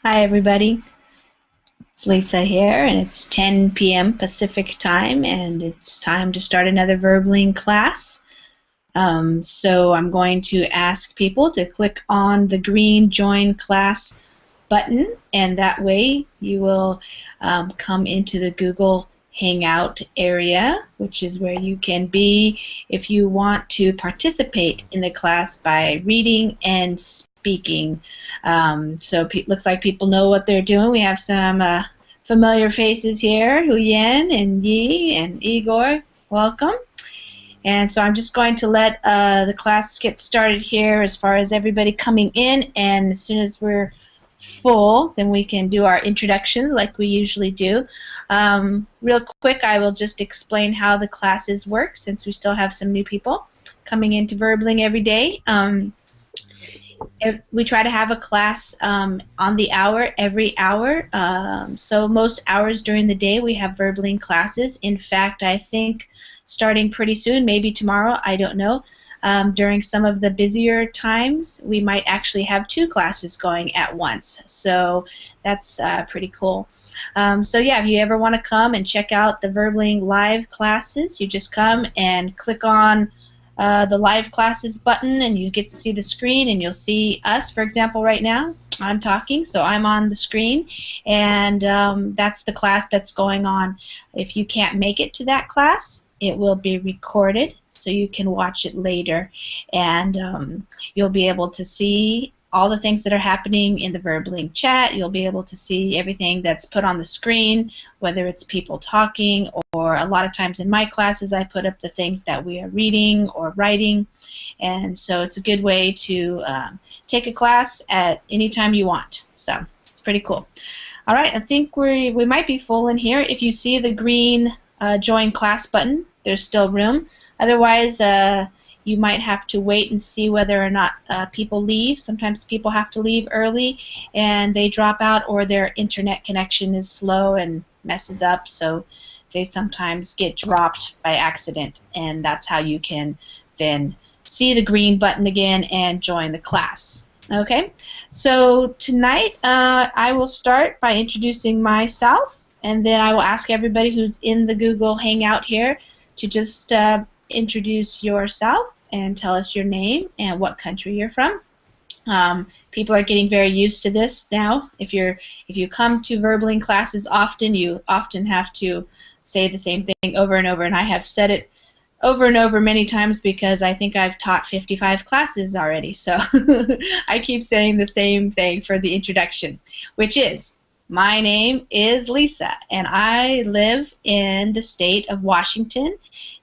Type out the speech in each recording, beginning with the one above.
Hi everybody, it's Lisa here and it's 10 p.m. Pacific time and it's time to start another verbling class. So I'm going to ask people to click on the green join class button, and that way you will come into the Google Hangout area, which is where you can be if you want to participate in the class by reading and speaking. So it looks like people know what they're doing. We have some familiar faces here, Huyen and Yi and Igor. Welcome. And so I'm just going to let the class get started here as far as everybody coming in, and as soon as we're full, then we can do our introductions like we usually do. Real quick, I will just explain how the classes work since we still have some new people coming into Verbling every day. We try to have a class on the hour, every hour. So most hours during the day we have Verbling classes. In fact, I think starting pretty soon, maybe tomorrow, I don't know. During some of the busier times, we might actually have 2 classes going at once. So that's pretty cool. So yeah, if you ever want to come and check out the Verbling live classes, you just come and click on the live classes button and you get to see the screen and you'll see us. For example, right now I'm talking, so I'm on the screen, and that's the class that's going on. If you can't make it to that class, it will be recorded so you can watch it later, and you'll be able to see all the things that are happening in the Verbling chat. You'll be able to see everything that's put on the screen, whether it's people talking, or a lot of times in my classes I put up the things that we are reading or writing, and so it's a good way to take a class at any time you want. So it's pretty cool. All right, I think we might be full in here. If you see the green join class button, there's still room. Otherwise, you might have to wait and see whether or not people leave. Sometimes people have to leave early and they drop out, or their internet connection is slow and messes up, so they sometimes get dropped by accident, and that's how you can then see the green button again and join the class. Okay, so tonight I will start by introducing myself, and then I will ask everybody who's in the Google Hangout here to just introduce yourself and tell us your name and what country you're from. People are getting very used to this now. If you come to Verbling classes often, you often have to say the same thing over and over, and I have said it over and over many times because I think I've taught 55 classes already, so I keep saying the same thing for the introduction, which is, my name is Lisa, and I live in the state of Washington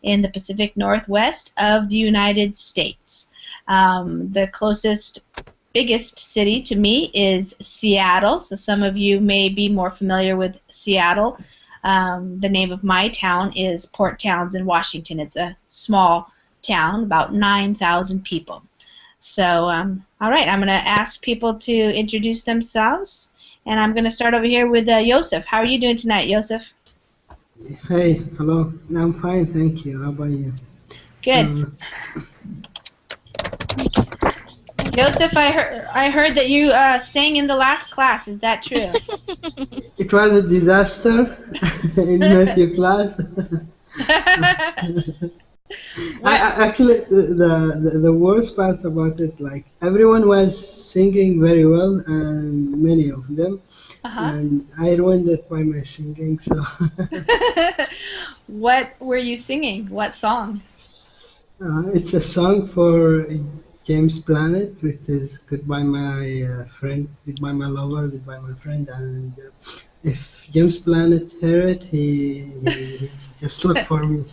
in the Pacific Northwest of the United States. The closest, biggest city to me is Seattle, so some of you may be more familiar with Seattle. The name of my town is Port Townsend, Washington. It's a small town, about 9,000 people. So, all right, I'm going to ask people to introduce themselves. And I'm going to start over here with Joseph. How are you doing tonight, Joseph? Hey, hello. I'm fine, thank you. How about you? Good. Joseph, I heard that you sang in the last class. Is that true? It was a disaster in Matthew class. Actually, the worst part about it, like, everyone was singing very well, and many of them, and I ruined it by my singing. So. What were you singing? What song? It's a song for James Planet, which is "Goodbye, My Friend," "Goodbye, My Lover," "Goodbye, My Friend," and if James Planet hear it, he just look for me.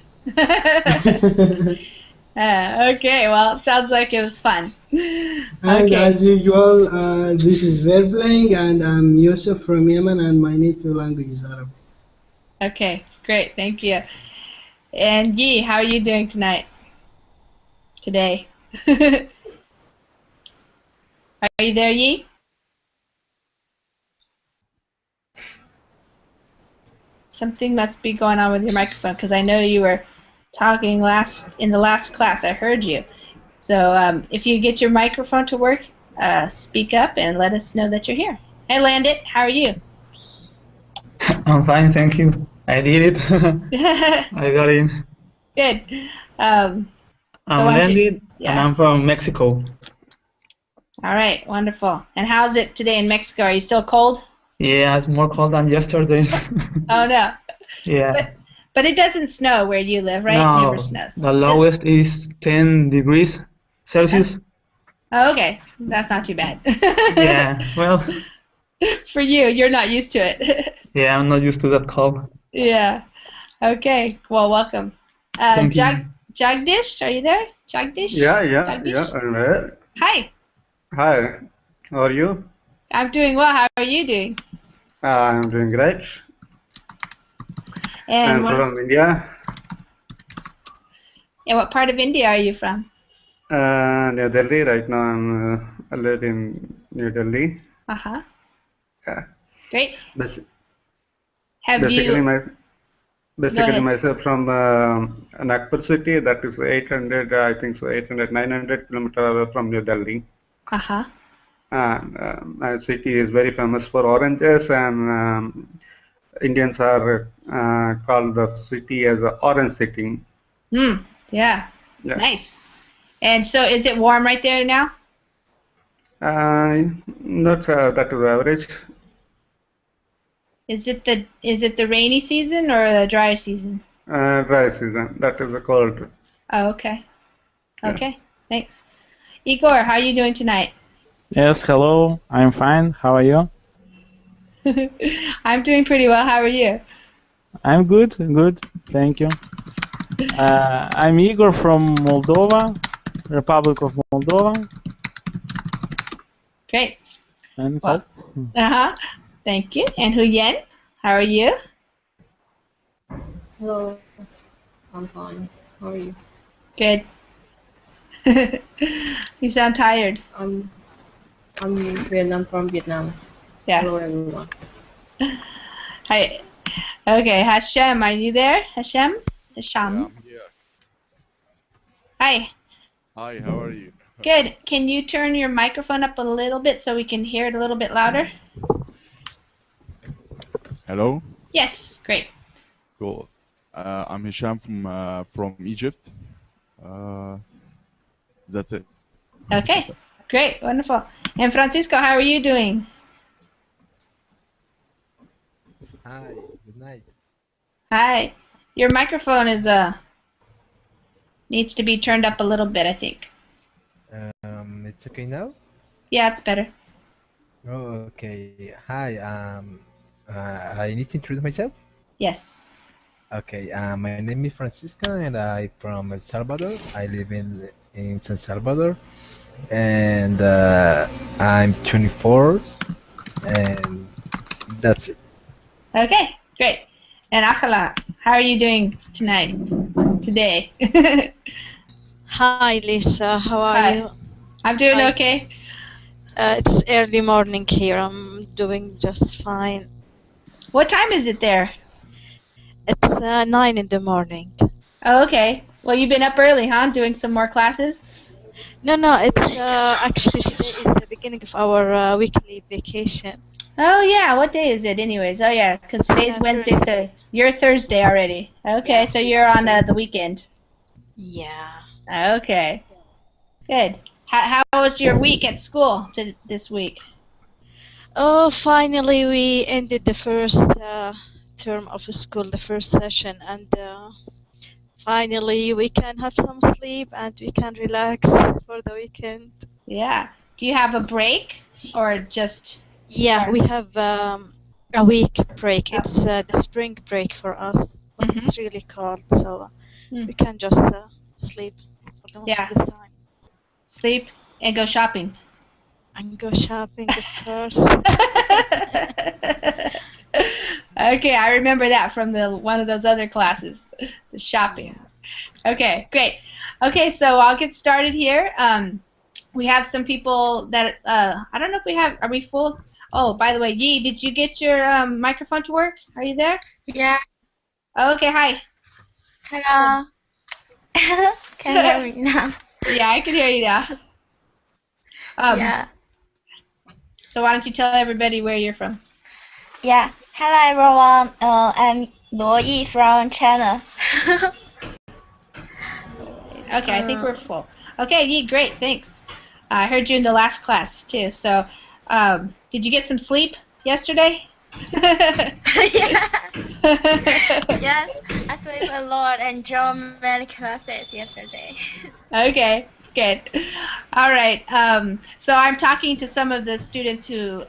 Okay, well, it sounds like it was fun. And as usual, this is Verbling, and I'm Yusuf from Yemen, and my native language is Arabic. Okay, great, thank you. And Yi, how are you doing tonight? Today? Are you there, Yi? Something must be going on with your microphone, because I know you were talking in the last class. I heard you. So if you get your microphone to work, speak up and let us know that you're here. Hey, Landit, how are you? I'm fine, thank you. I did it. I got in. Good. Um, so I'm why don't you? landed and Yeah. I'm from Mexico. All right. Wonderful. And how's it today in Mexico? Are you still cold? Yeah, it's more cold than yesterday. Oh no. Yeah. But but it doesn't snow where you live, right? Never No, snows. the lowest is 10 degrees Uh, Celsius. oh, okay. That's not too bad. Yeah, well, For you, you're not used to it. yeah, I'm not used to that cold. Yeah. Okay. Well, welcome. Thank you. Jagdish, are you there? Jagdish? Yeah, Jagdish? I'm there. Hi. Hi, how are you? I'm doing well. How are you doing? I'm doing great. And I'm what from India, and what part of India are you from? New Delhi. Right now, I live in New Delhi. Uh-huh. Yeah. Great. Basi- Have Basically, you Go basically ahead. myself from Nagpur city. That is 800, I think so, 800, 900 kilometers away from New Delhi. Uh-huh. And my city is very famous for oranges, and Indians are called the city as a orange city. Yeah. Yeah. Nice. And so is it warm right there now? Not that is average. Is it the rainy season or the dry season? Dry season. That is a cold. Oh, okay. Yeah. Okay. Thanks. Igor, how are you doing tonight? Yes, hello. I'm fine. How are you? I'm doing pretty well. How are you? I'm good. Good. Thank you. I'm Igor from Moldova, Republic of Moldova. Great. And Well, so, uh-huh. Thank you. And Huyen, how are you? Hello, I'm fine. How are you? Good. You sound tired. I'm Vietnam from Vietnam. Yeah. Hello everyone. Hi. Okay, Hashem, are you there? Hashem? Hashem. Yeah, I'm here. Hi. Hi, how are you? Good. Can you turn your microphone up a little bit so we can hear it a little bit louder? Hello? Yes. Great. Cool. I'm Hisham from Egypt. That's it. Okay. Great. Wonderful. And Francisco, how are you doing? Hi, good night. Hi. Your microphone is needs to be turned up a little bit, I think. It's okay now? Yeah, it's better. Oh, okay. Hi, I need to introduce myself. Yes. Okay, my name is Francisco and I'm from El Salvador. I live in San Salvador and I'm 24 and that's it. Okay. Great. And Akhala, how are you doing tonight? Today? Hi Lisa, how are Hi. you? I'm doing Hi. okay. It's early morning here. I'm doing just fine. What time is it there? It's 9 in the morning. Oh, okay. Well, you've been up early, huh? Doing some more classes? No, it's actually today is the beginning of our weekly vacation. Oh, yeah. What day is it anyways? Oh, yeah, because today's Wednesday, Thursday. so you're Thursday already. Okay, Yeah, so you're on the weekend. Yeah. Okay. Good. How was your week at school this week? Oh, finally we ended the first term of school, the first session, and finally we can have some sleep and we can relax for the weekend. Yeah. Do you have a break or just? Yeah, we have a week break. It's the spring break for us, but Mhm. it's really cold, so Hmm. we can just sleep for the most Yeah. of the time Sleep and go shopping. and go shopping, of course. Okay, I remember that from one of those other classes, the shopping. Okay, great. Okay, so I'll get started here. We have some people that I don't know if we have. Are we full? Oh, by the way, Yi, did you get your microphone to work? Are you there? Yeah, Oh, okay, hi. hello. Can you hear me now? Yeah, I can hear you now. Yeah. So why don't you tell everybody where you're from? Yeah. Hello everyone. I'm Luo Yi from China. Okay, I think we're full. Okay, Yi, great, thanks. I heard you in the last class too. So, did you get some sleep yesterday? Yes, I slept a lot and joined many classes yesterday. Okay, good. All right. So I'm talking to some of the students who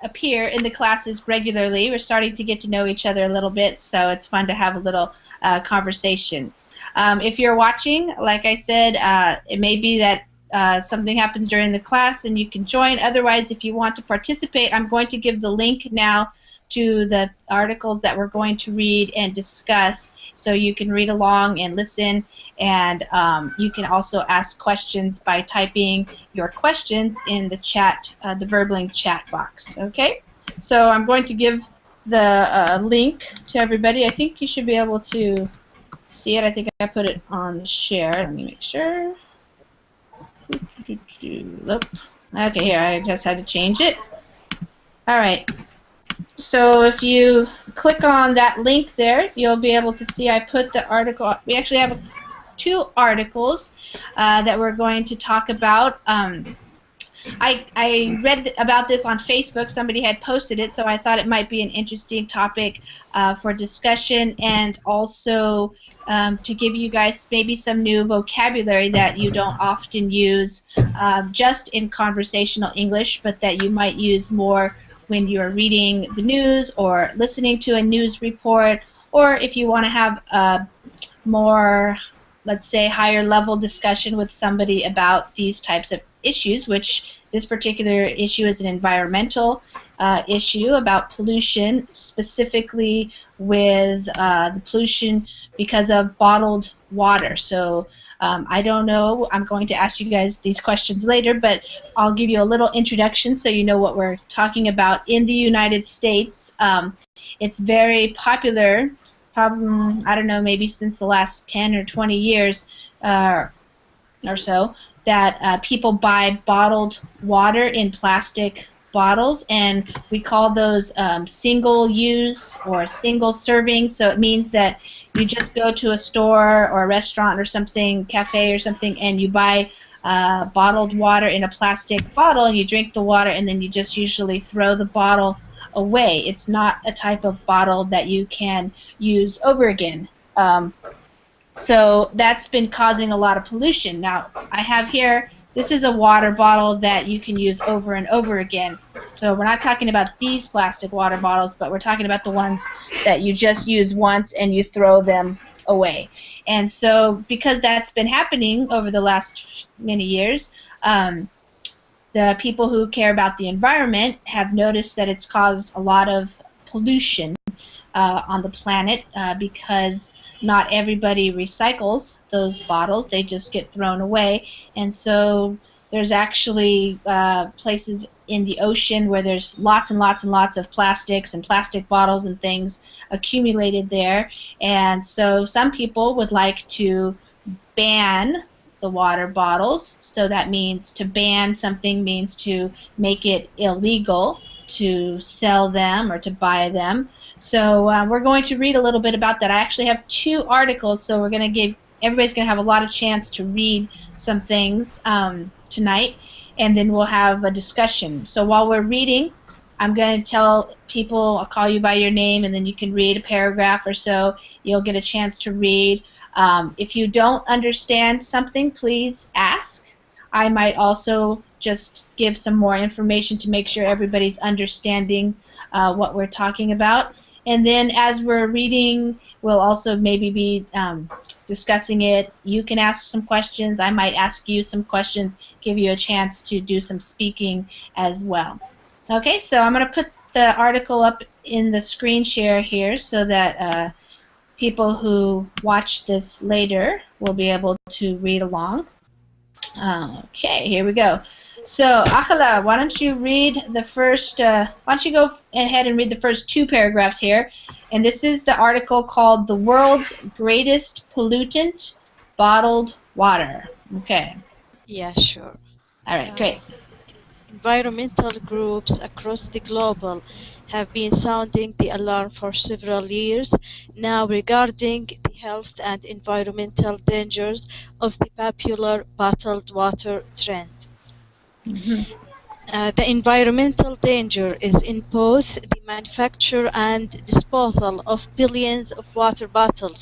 appear in the classes regularly. We're starting to get to know each other a little bit, so it's fun to have a little conversation. If you're watching, like I said, it may be that something happens during the class and you can join. Otherwise, if you want to participate, I'm going to give the link now to the articles that we're going to read and discuss, so you can read along and listen, and you can also ask questions by typing your questions in the chat, the Verbling chat box. Okay, so I'm going to give the link to everybody. I think you should be able to see it. I think I put it on the share. Let me make sure. Nope. Okay, here, I just had to change it. All right. So if you click on that link there, you'll be able to see I put the article. We actually have two articles that we're going to talk about. I read about this on Facebook. Somebody had posted it, so I thought it might be an interesting topic for discussion, and also to give you guys maybe some new vocabulary that you don't often use just in conversational English, but that you might use more when you're reading the news or listening to a news report, or if you want to have a more, let's say, higher level discussion with somebody about these types of issues, which this particular issue is an environmental issue about pollution, specifically with the pollution because of bottled water. So I don't know, I'm going to ask you guys these questions later, but I'll give you a little introduction so you know what we're talking about. In the United States, it's very popular, probably, I don't know, maybe since the last 10 or 20 years or so, that people buy bottled water in plastic bottles, and we call those single-use or single-serving. So it means that you just go to a store or a restaurant or something, cafe or something, and you buy bottled water in a plastic bottle, and you drink the water, and then you just usually throw the bottle away. It's not a type of bottle that you can use over again. So that's been causing a lot of pollution. Now, I have here, this is a water bottle that you can use over and over again. So we're not talking about these plastic water bottles, but we're talking about the ones that you just use once and you throw them away. And so because that's been happening over the last many years, the people who care about the environment have noticed that it's caused a lot of pollution on the planet because not everybody recycles those bottles. They just get thrown away. And so there's actually places in the ocean where there's lots and lots and lots of plastics and plastic bottles and things accumulated there. And so some people would like to ban the water bottles. So that means to ban something means to make it illegal to sell them or to buy them. So we're going to read a little bit about that. I actually have two articles, so we're going to give everybody's going to have a lot of chance to read some things tonight, and then we'll have a discussion. So while we're reading, I'm going to tell people, I'll call you by your name, and then you can read a paragraph or so. You'll get a chance to read. If you don't understand something, please ask. I might also just give some more information to make sure everybody's understanding what we're talking about. And then as we're reading, we'll also maybe be discussing it. You can ask some questions. I might ask you some questions, give you a chance to do some speaking as well. Okay, so I'm going to put the article up in the screen share here so that people who watch this later will be able to read along. Okay, here we go. So, Akala, why don't you read the first, why don't you go ahead and read the first two paragraphs here. And this is the article called The World's Greatest Pollutant, Bottled Water. Okay. Yeah, sure. All right, great. environmental groups across the globe have been sounding the alarm for several years now regarding the health and environmental dangers of the popular bottled water trend. The environmental danger is in both the manufacture and disposal of billions of water bottles,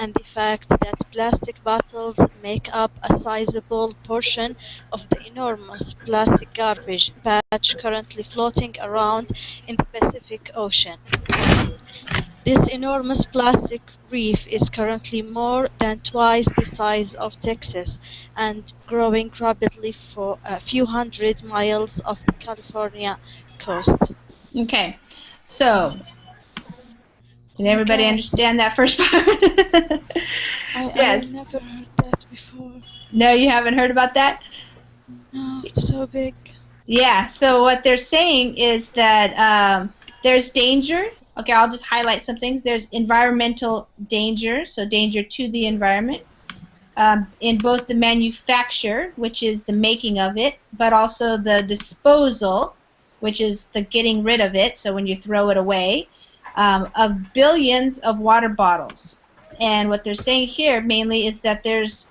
and the fact that plastic bottles make up a sizable portion of the enormous plastic garbage patch currently floating around in the Pacific Ocean. This enormous plastic reef is currently more than twice the size of Texas and growing rapidly for a few hundred miles off the California coast. Okay, so did everybody God. understand that first part? Yes. I never heard that before. No, you haven't heard about that? No, it's so big. Yeah, so what they're saying is that there's danger. Okay, I'll just highlight some things. There's environmental danger, so danger to the environment, in both the manufacture, which is the making of it, but also the disposal, which is the getting rid of it, so when you throw it away, of billions of water bottles. And what they're saying here mainly is that there's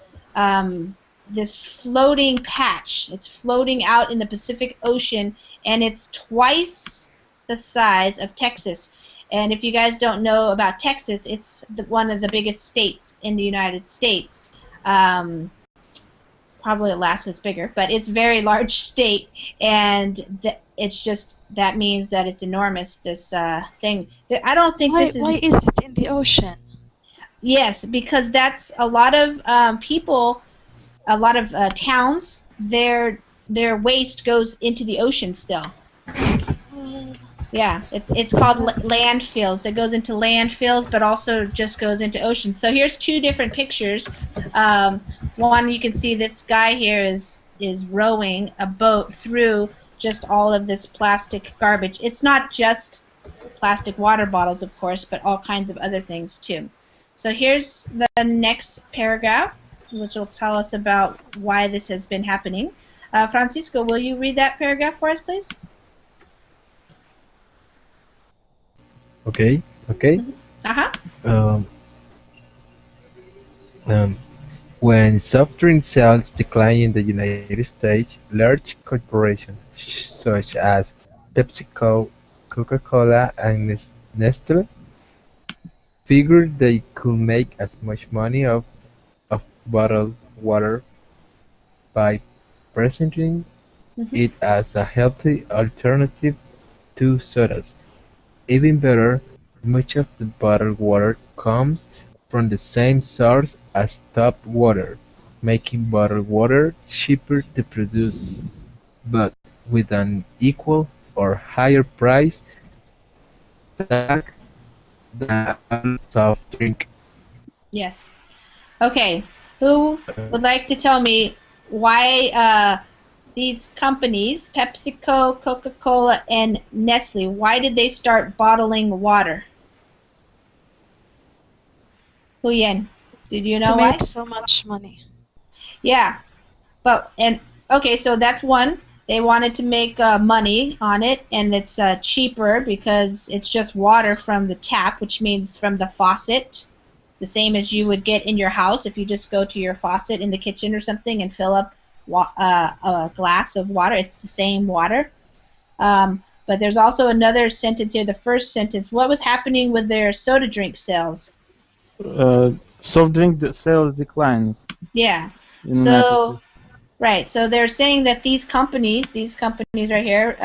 this floating patch. It's floating out in the Pacific Ocean, and it's twice the size of Texas. And if you guys don't know about Texas, it's one of the biggest states in the United States. Probably Alaska's bigger, but it's a very large state, and it's just, that means that it's enormous, this thing. I don't think this is... Why is it in the ocean? Yes, because that's a lot of people, a lot of towns, their waste goes into the ocean still. Yeah, it's called landfills. That goes into landfills, but also just goes into ocean. So here's two different pictures. One, you can see this guy here is rowing a boat through just all of this plastic garbage. It's not just plastic water bottles, of course, but all kinds of other things too. So here's the next paragraph, which will tell us about why this has been happening. Francisco, will you read that paragraph for us, please? Okay. When soft drink sales decline in the United States, large corporations such as PepsiCo, Coca-Cola, and Nestle figured they could make as much money off bottled water by presenting it as a healthy alternative to sodas. Even better, much of the bottled water comes from the same source as tap water, making bottled water cheaper to produce, but with an equal or higher price tag than a soft drink. Yes. Okay. Who would like to tell me why these companies, PepsiCo, Coca-Cola, and Nestle, why did they start bottling water? Huyen, did you know why? To make so much money. Yeah. Okay, so that's one. They wanted to make money on it, and it's cheaper because it's just water from the tap, which means from the faucet, the same as you would get in your house if you just go to your faucet in the kitchen or something and fill up a glass of water. It's the same water. But there's also another sentence here, the first sentence. What was happening with their soda drink sales? Soft drink sales declined. Yeah. In United States. Right, so they're saying that these companies right here,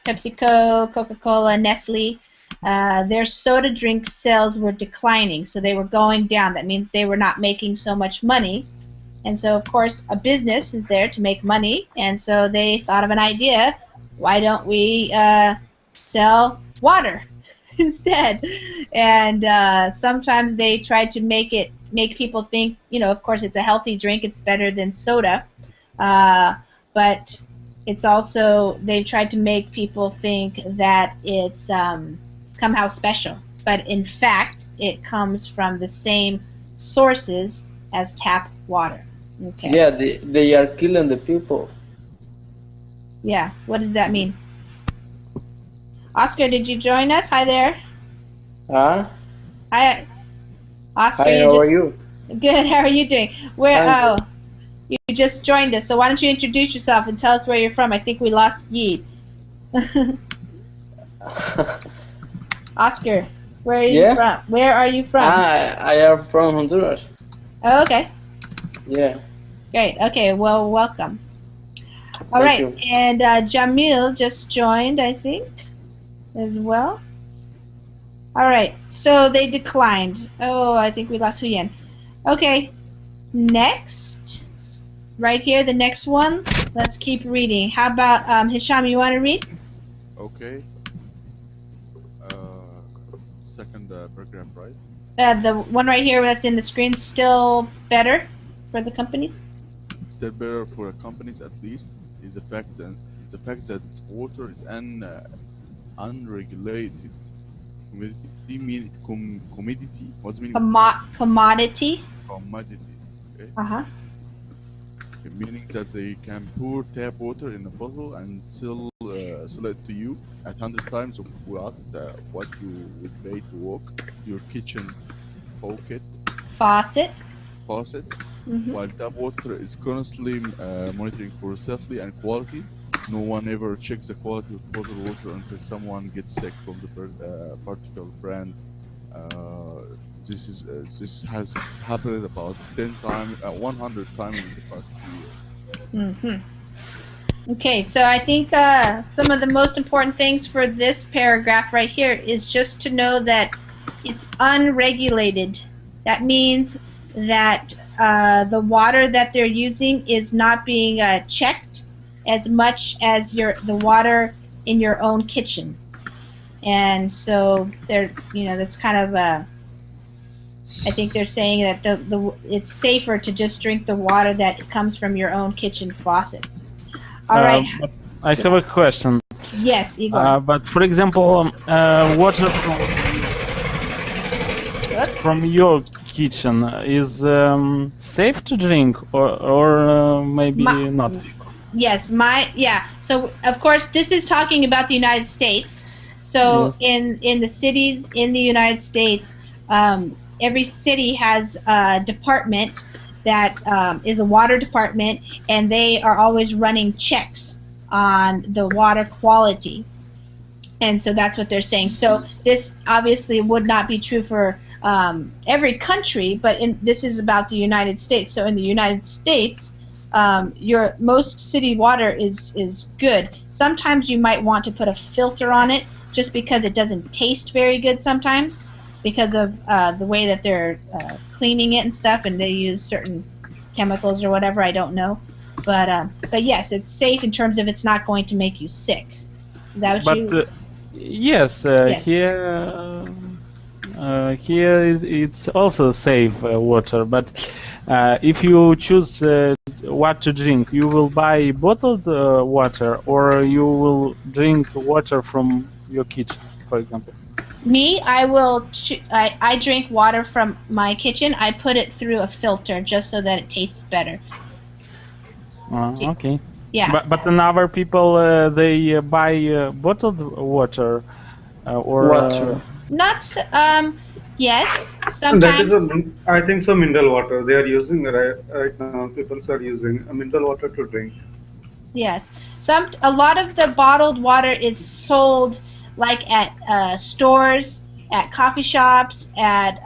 PepsiCo, Coca-Cola, Nestle, their soda drink sales were declining, so they were going down. That means they were not making so much money. And so, of course, a business is there to make money, and so they thought of an idea. Why don't we sell water instead? And sometimes they tried to make people think, of course, it's a healthy drink. It's better than soda. But it's also, they've tried to make people think that it's somehow special. But in fact, it comes from the same sources as tap water. Okay. Yeah, they are killing the people. Yeah, what does that mean? Oscar, did you join us? Hi there. Hi, Oscar. Hi, how are you? Good. How are you doing? You just joined us, so why don't you introduce yourself and tell us where you're from? I think we lost Yi. Oscar, where are you from? Where are you from? I am from Honduras. Oh, okay. Yeah. Great. Okay. Well, welcome. All Thank right. you. And Jamil just joined, I think, as well. All right. So they declined. Oh, I think we lost Huyen. Okay. Next. Right here, the next one. Let's keep reading. How about Hisham, you want to read? Okay. Second paragraph, right? The one right here that's in the screen, still better for the companies? Still better for companies, at least, is the fact that water is an unregulated commodity. Commodity. What's the meaning? Commodity. Commodity. Okay. Uh-huh. Meaning that they can pour tap water in a bottle and still sell it to you at 100 times of what you would pay to walk your kitchen faucet. While tap water is constantly monitoring for safety and quality, no one ever checks the quality of bottled water until someone gets sick from the particular brand. This has happened about 100 times in the past few years. Okay, so I think some of the most important things for this paragraph right here is just to know that it's unregulated. That means that the water that they're using is not being checked as much as the water in your own kitchen. And so that's kind of I think they're saying that it's safer to just drink the water that comes from your own kitchen faucet. All right. I have a question. Yes, Igor. But for example, water from your kitchen is safe to drink, or maybe not? Yes, So of course, this is talking about the United States. So yes. in the cities in the United States, every city has a department that is a water department, and they are always running checks on the water quality. And so that's what they're saying. So this obviously would not be true for every country, but this is about the United States. So in the United States, your most city water is good. Sometimes you might want to put a filter on it just because it doesn't taste very good sometimes, because of the way that they're cleaning it and stuff, and they use certain chemicals or whatever, I don't know. But yes, it's safe in terms of it's not going to make you sick. Is that what you... Yes, Yes. Here it's also safe water, but if you choose what to drink, you will buy bottled water, or you will drink water from your kitchen, for example. Me, I drink water from my kitchen. I put it through a filter just so that it tastes better. Okay. Yeah. But other people, they buy bottled water or Water. Not yes, sometimes. I think so. Mineral water they are using right now. People are using mineral water to drink. Yes, a lot of the bottled water is sold like at stores, at coffee shops, at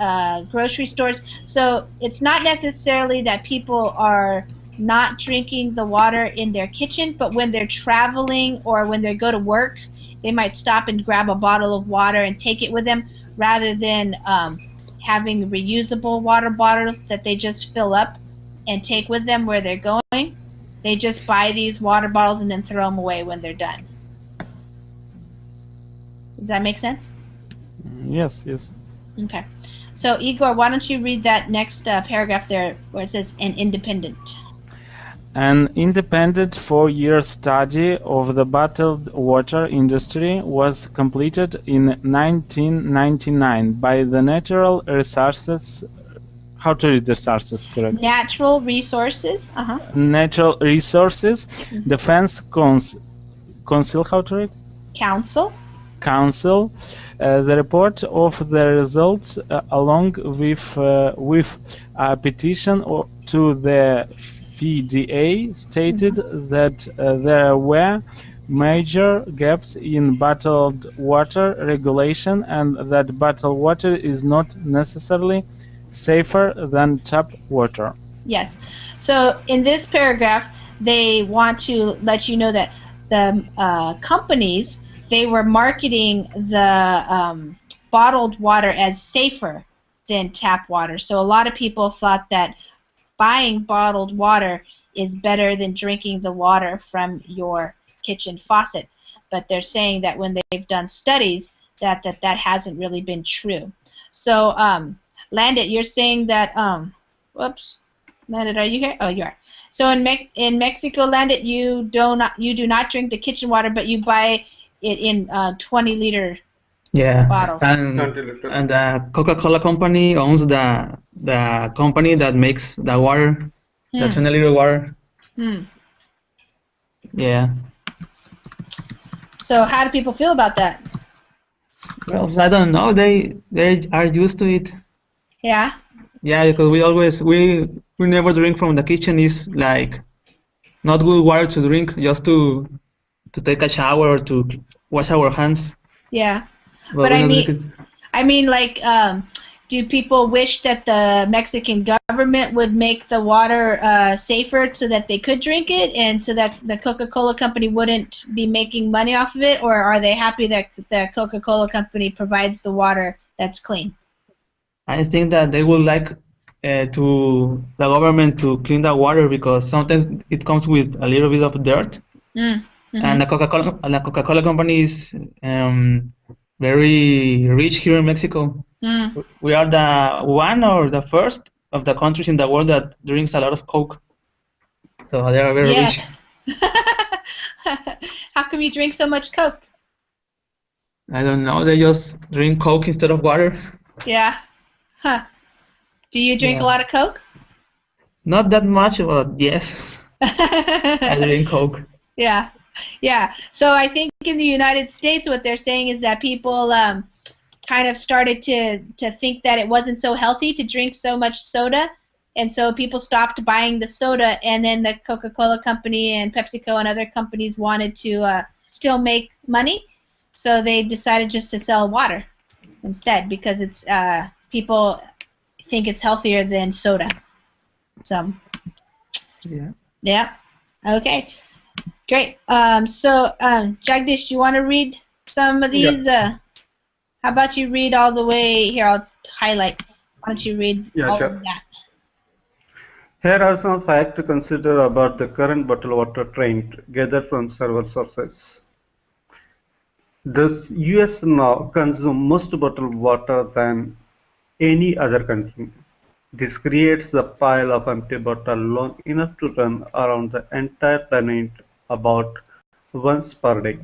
grocery stores. So it's not necessarily that people are not drinking the water in their kitchen, but when they're traveling or when they go to work, they might stop and grab a bottle of water and take it with them, rather than having reusable water bottles that they just fill up and take with them where they're going. They just buy these water bottles and then throw them away when they're done. Does that make sense? Yes. Okay. So Igor, why don't you read that next paragraph there where it says an independent. An independent 4-year study of the bottled water industry was completed in 1999 by the Natural Resources. How to read resources correctly? Natural Resources. Natural Resources Defense council, how to read? Council. Council, the report of the results along with a petition to the FDA stated that there were major gaps in bottled water regulation and that bottled water is not necessarily safer than tap water. Yes. So in this paragraph, they want to let you know that the companies, they were marketing the bottled water as safer than tap water. So a lot of people thought that buying bottled water is better than drinking the water from your kitchen faucet. But they're saying that when they've done studies, that hasn't really been true. So, Landit, you're saying that, whoops, Landit, are you here? Oh, you are. So in Mexico, Landit, you do not drink the kitchen water, but you buy it in 20-liter bottles. And the Coca-Cola company owns the company that makes the water, the 20-liter water. Yeah. So how do people feel about that? Well, I don't know. They are used to it. Yeah. Yeah, because we never drink from the kitchen. It's like not good water to drink, just to take a shower or to wash our hands. Yeah. But I mean, like, do people wish that the Mexican government would make the water safer so that they could drink it and so that the Coca-Cola company wouldn't be making money off of it? Or are they happy that the Coca-Cola company provides the water that's clean? I think that they would like to the government to clean the water because sometimes it comes with a little bit of dirt. And the Coca-Cola company is very rich here in Mexico. We are the one or the first of the countries in the world that drinks a lot of Coke. So they are very rich. How come you drink so much Coke? I don't know. They just drink Coke instead of water. Yeah. Huh. Do you drink a lot of Coke? Not that much, but yes. I drink Coke. Yeah. Yeah. So I think in the United States what they're saying is that people kind of started to think that it wasn't so healthy to drink so much soda, and so people stopped buying the soda, and then the Coca-Cola company and PepsiCo and other companies wanted to still make money, so they decided just to sell water instead because it's people think it's healthier than soda. So yeah. Okay. Great. So Jagdish, you want to read some of these? How about you read all the way here? I'll highlight. Why don't you read all of that? Here are some facts to consider about the current bottled water trend gathered from several sources. The US now consumes most bottled water than any other country. This creates a pile of empty bottles long enough to run around the entire planet about once per day.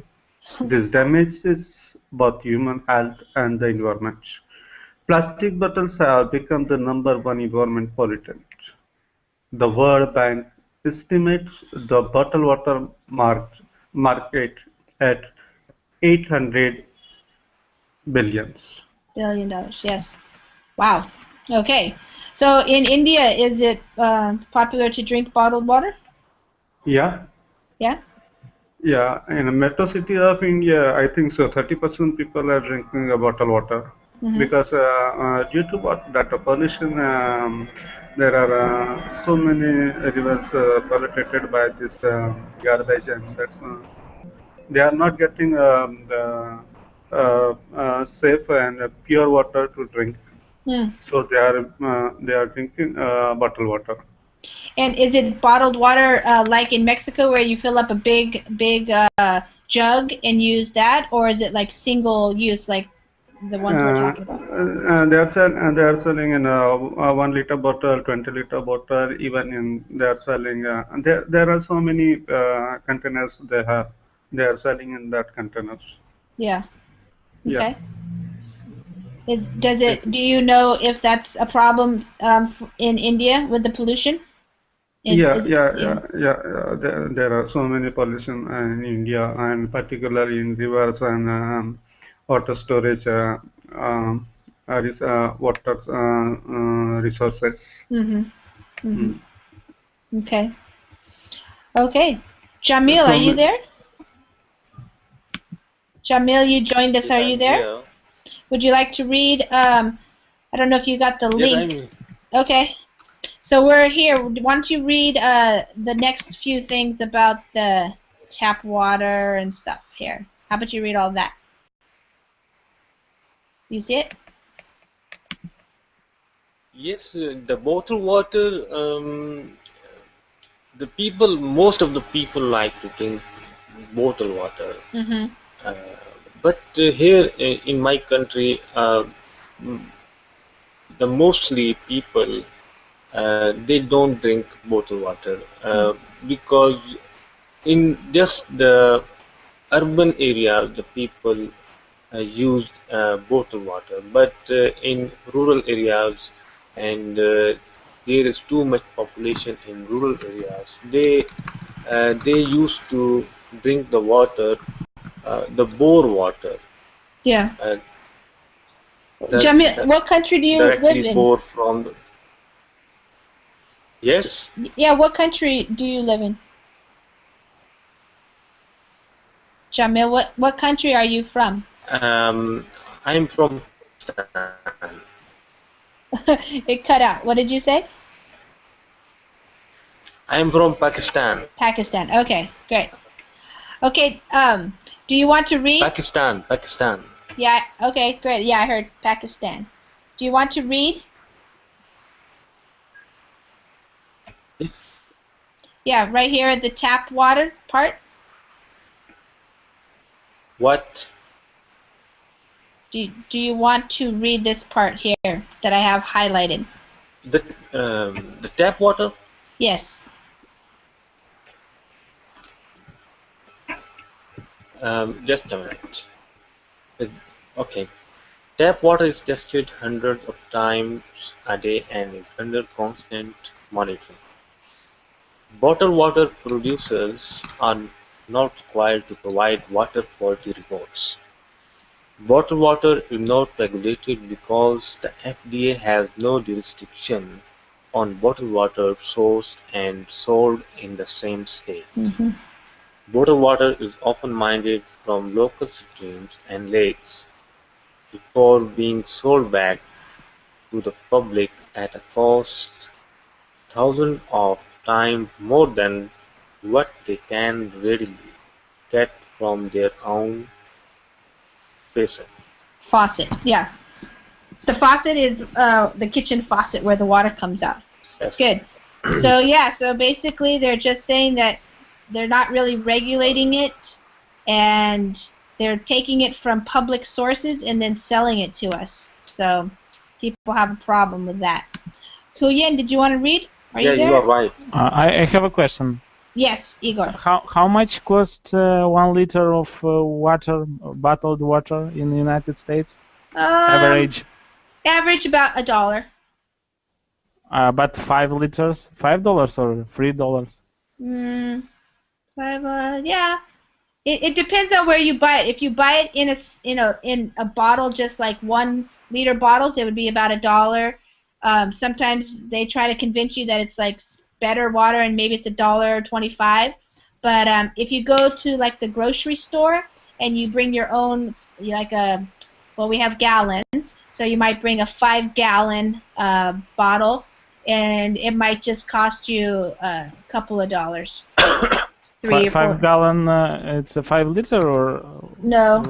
This damages both human health and the environment. Plastic bottles have become the #1 environment pollutant. The World Bank estimates the bottled water market at $800 billion. $1 billion, yes. Wow. Okay. So in India, is it popular to drink bottled water? Yeah. Yeah? Yeah, in a metro city of India, I think so. 30% people are drinking bottled water because due to that pollution, there are so many rivers polluted by this garbage, and that's they are not getting the safe and pure water to drink. So they are drinking bottled water. And is it bottled water like in Mexico where you fill up a big jug and use that, or is it like single use like the ones we're talking about? They are selling in a 1 liter bottle, 20-liter bottle, even in they are selling. There are so many containers they have. They are selling in that containers. Yeah. Okay. Yeah. Do you know if that's a problem in India with the pollution? There are so many pollution in India, and particularly in rivers and water storage, water resources. Okay. Okay. Jamil, are you there? Jamil, you joined us. Are you there? Here. Would you like to read? I don't know if you got the link. Okay. So we're here. Why don't you read the next few things about the tap water and stuff here? How about you read all that? Do you see it? Yes, the bottled water. Most of the people like to drink bottled water. But here in my country, the mostly people they don't drink bottled water because in just the urban area the people use bottled water, but in rural areas and there is too much population in rural areas, they used to drink the water, the bore water. Yeah. Jamil, what country do you live in? Bore from the, yes? Yeah, what country do you live in? Jamil, what country are you from? I'm from Pakistan. It cut out. What did you say? I'm from Pakistan. Pakistan. Okay, great. Okay, do you want to read? Pakistan. Yeah, okay, great. Yeah, I heard Pakistan. Do you want to read? Yes. Yeah, right here at the tap water part. What? Do you want to read this part here that I have highlighted? The tap water? Yes. Just a minute. Okay. Tap water is tested hundreds of times a day and is under constant monitoring. Bottled water producers are not required to provide water quality reports. Bottled water is not regulated because the FDA has no jurisdiction on bottled water sourced and sold in the same state. Bottled water is often mined from local streams and lakes before being sold back to the public at a cost thousands of times more than what they can readily get from their own faucet. Yeah. The faucet is the kitchen faucet where the water comes out. Yes. Good. So yeah, so basically they're just saying that they're not really regulating it and they're taking it from public sources and then selling it to us. So people have a problem with that. Kuyen, did you want to read? Are you there? You are right. I have a question. Yes, Igor. How much cost 1 liter of water, bottled water in the United States? Average. Average about $1. But 5 liters, $5 or $3? Yeah. It depends on where you buy it. If you buy it in a bottle, just like 1 liter bottles, it would be about $1. Sometimes they try to convince you that it's like better water and maybe it's $1.25. But if you go to like the grocery store and you bring your own, well, we have gallons, so you might bring a 5-gallon bottle, and it might just cost you a couple of dollars. 3 or 4. 5 gallon, it's a 5 liter or? No.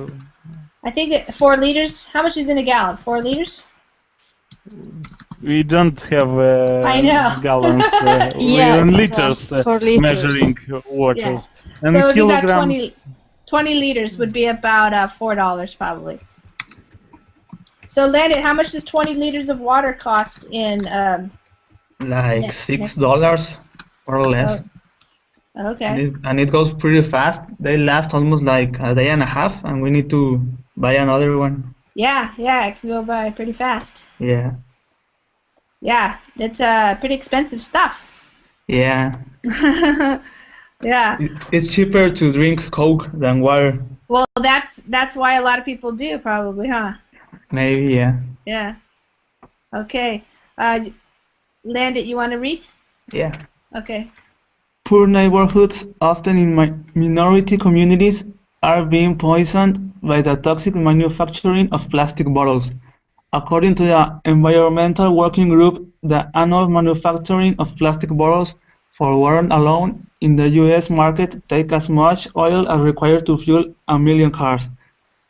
I think that 4 liters. How much is in a gallon? 4 liters? We don't have I know. gallons. We Yes, in liters, measuring waters. Yeah. And so if you got kilograms. 20 liters would be about $4 probably. So Landon, how much does 20 liters of water cost in? Like $6 or less. Oh. Okay. And it goes pretty fast. They last almost like a day and a half, and we need to buy another one. Yeah, it can go by pretty fast. Yeah. Yeah, it's pretty expensive stuff. Yeah. Yeah. It's cheaper to drink Coke than water. Well, that's why a lot of people do, probably, huh? Maybe, yeah. Yeah. Okay. Landit, you want to read? Yeah. Okay. Poor neighborhoods, often in minority communities, are being poisoned by the toxic manufacturing of plastic bottles. According to the Environmental Working Group, the annual manufacturing of plastic bottles for water alone in the US market takes as much oil as required to fuel 1 million cars.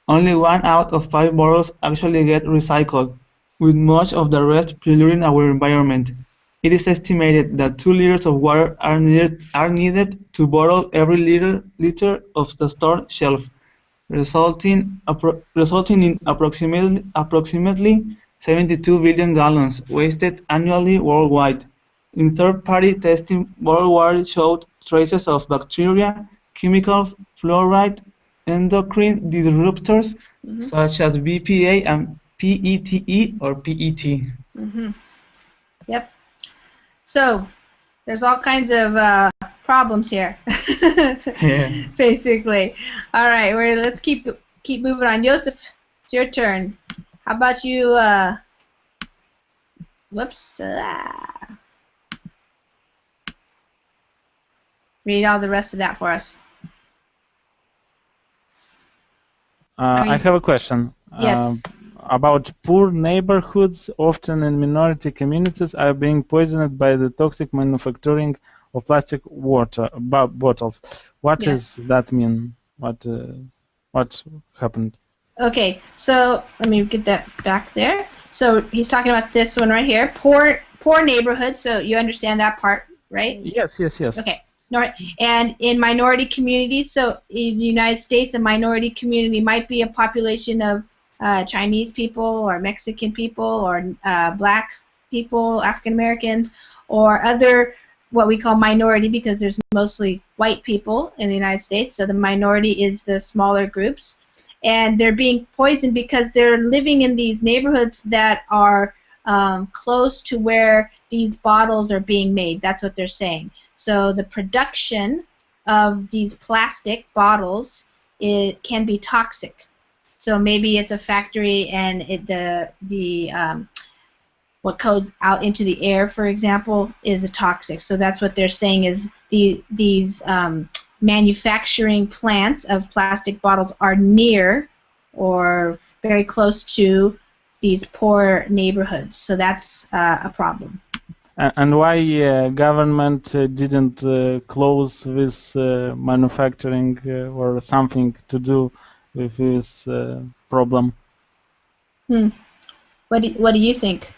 Only 1 out of 5 bottles actually get recycled, with much of the rest polluting our environment. It is estimated that 2 liters of water are needed to bottle every liter of the store shelf, resulting in approximately 72 billion gallons wasted annually worldwide. In third-party testing worldwide showed traces of bacteria, chemicals, fluoride, endocrine disruptors such as BPA and PETE or PET. Yep. So, there's all kinds of problems here. Yeah. Basically. All right, let's keep moving on. Joseph, it's your turn. How about you? Whoops. Read all the rest of that for us. I have a question. Yes. About poor neighborhoods, often in minority communities, are being poisoned by the toxic manufacturing of plastic water bottles. What does that mean? What happened? Okay, so let me get that back there. So he's talking about this one right here, poor neighborhoods. So you understand that part, right? Yes. Okay. And in minority communities, so in the United States, a minority community might be a population of Chinese people or Mexican people or black people, African Americans, or other what we call minority, because there's mostly white people in the United States, so the minority is the smaller groups. And they're being poisoned because they're living in these neighborhoods that are close to where these bottles are being made. That's what they're saying. So the production of these plastic bottles, it can be toxic. So maybe it's a factory and what goes out into the air, for example, is a toxic. So that's what they're saying is these manufacturing plants of plastic bottles are near or very close to these poor neighborhoods. So that's a problem. And why government didn't close this manufacturing or something to do with this problem? What do you think?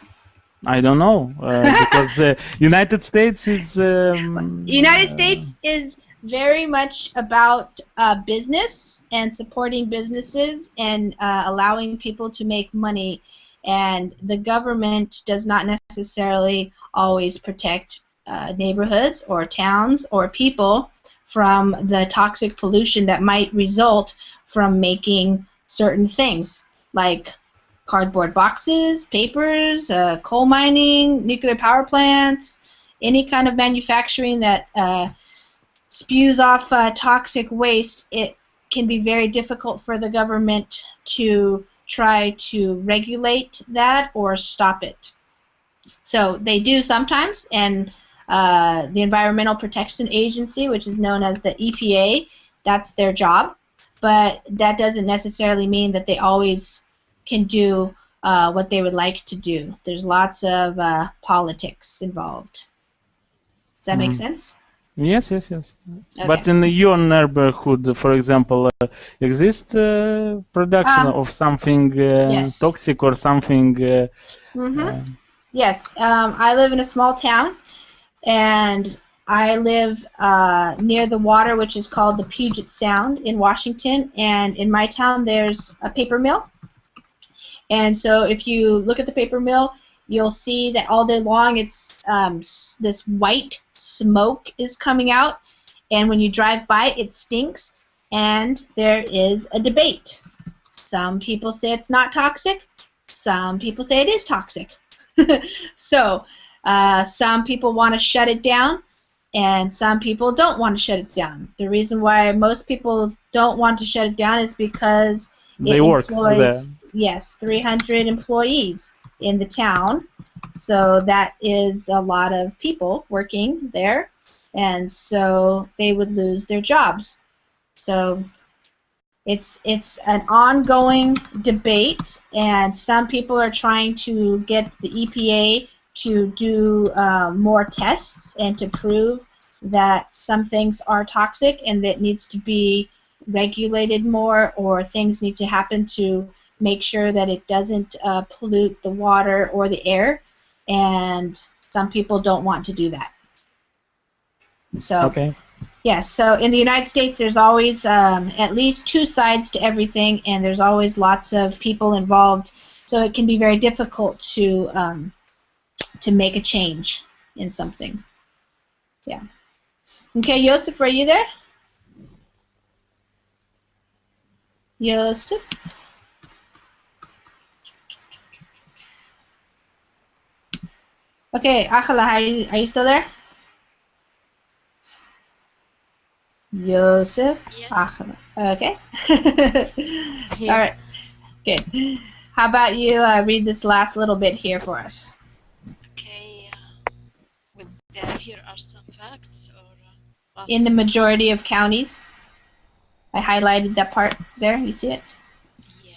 I don't know because United States is United States is very much about business and supporting businesses and allowing people to make money, and the government does not necessarily always protect neighborhoods or towns or people from the toxic pollution that might result from making certain things like cardboard boxes, papers, coal mining, nuclear power plants, any kind of manufacturing that spews off toxic waste. It can be very difficult for the government to try to regulate that or stop it. So they do sometimes, and the Environmental Protection Agency, which is known as the EPA, that's their job, but that doesn't necessarily mean that they always can do what they would like to do. There's lots of politics involved. Does that make sense? Yes. Okay. But in your neighborhood, for example, exists production of something toxic or something? Yes. I live in a small town, and I live near the water, which is called the Puget Sound in Washington, and in my town there's a paper mill. And so if you look at the paper mill, you'll see that all day long it's this white smoke is coming out, and when you drive by it stinks, and there is a debate. Some people say it's not toxic, some people say it is toxic. So some people want to shut it down, and some people don't want to shut it down. The reason why most people don't want to shut it down is because They it work employs, there. yes, 300 employees in the town. So that is a lot of people working there, and so they would lose their jobs. So it's an ongoing debate, and some people are trying to get the EPA to do more tests and to prove that some things are toxic and that needs to be regulated more, or things need to happen to make sure that it doesn't pollute the water or the air, and some people don't want to do that. So Okay. yes, so in the United States, there's always at least two sides to everything, and there's always lots of people involved. So it can be very difficult to make a change in something. Yeah. Okay, Yosef, are you there? Yosef? Okay, Akhala, are you still there? Yosef? Yes. Akhala. Okay. Here. All right. Okay. How about you read this last little bit here for us? Okay. Here are some facts, or what? In the majority of counties. I highlighted that part there. You see it? Yeah.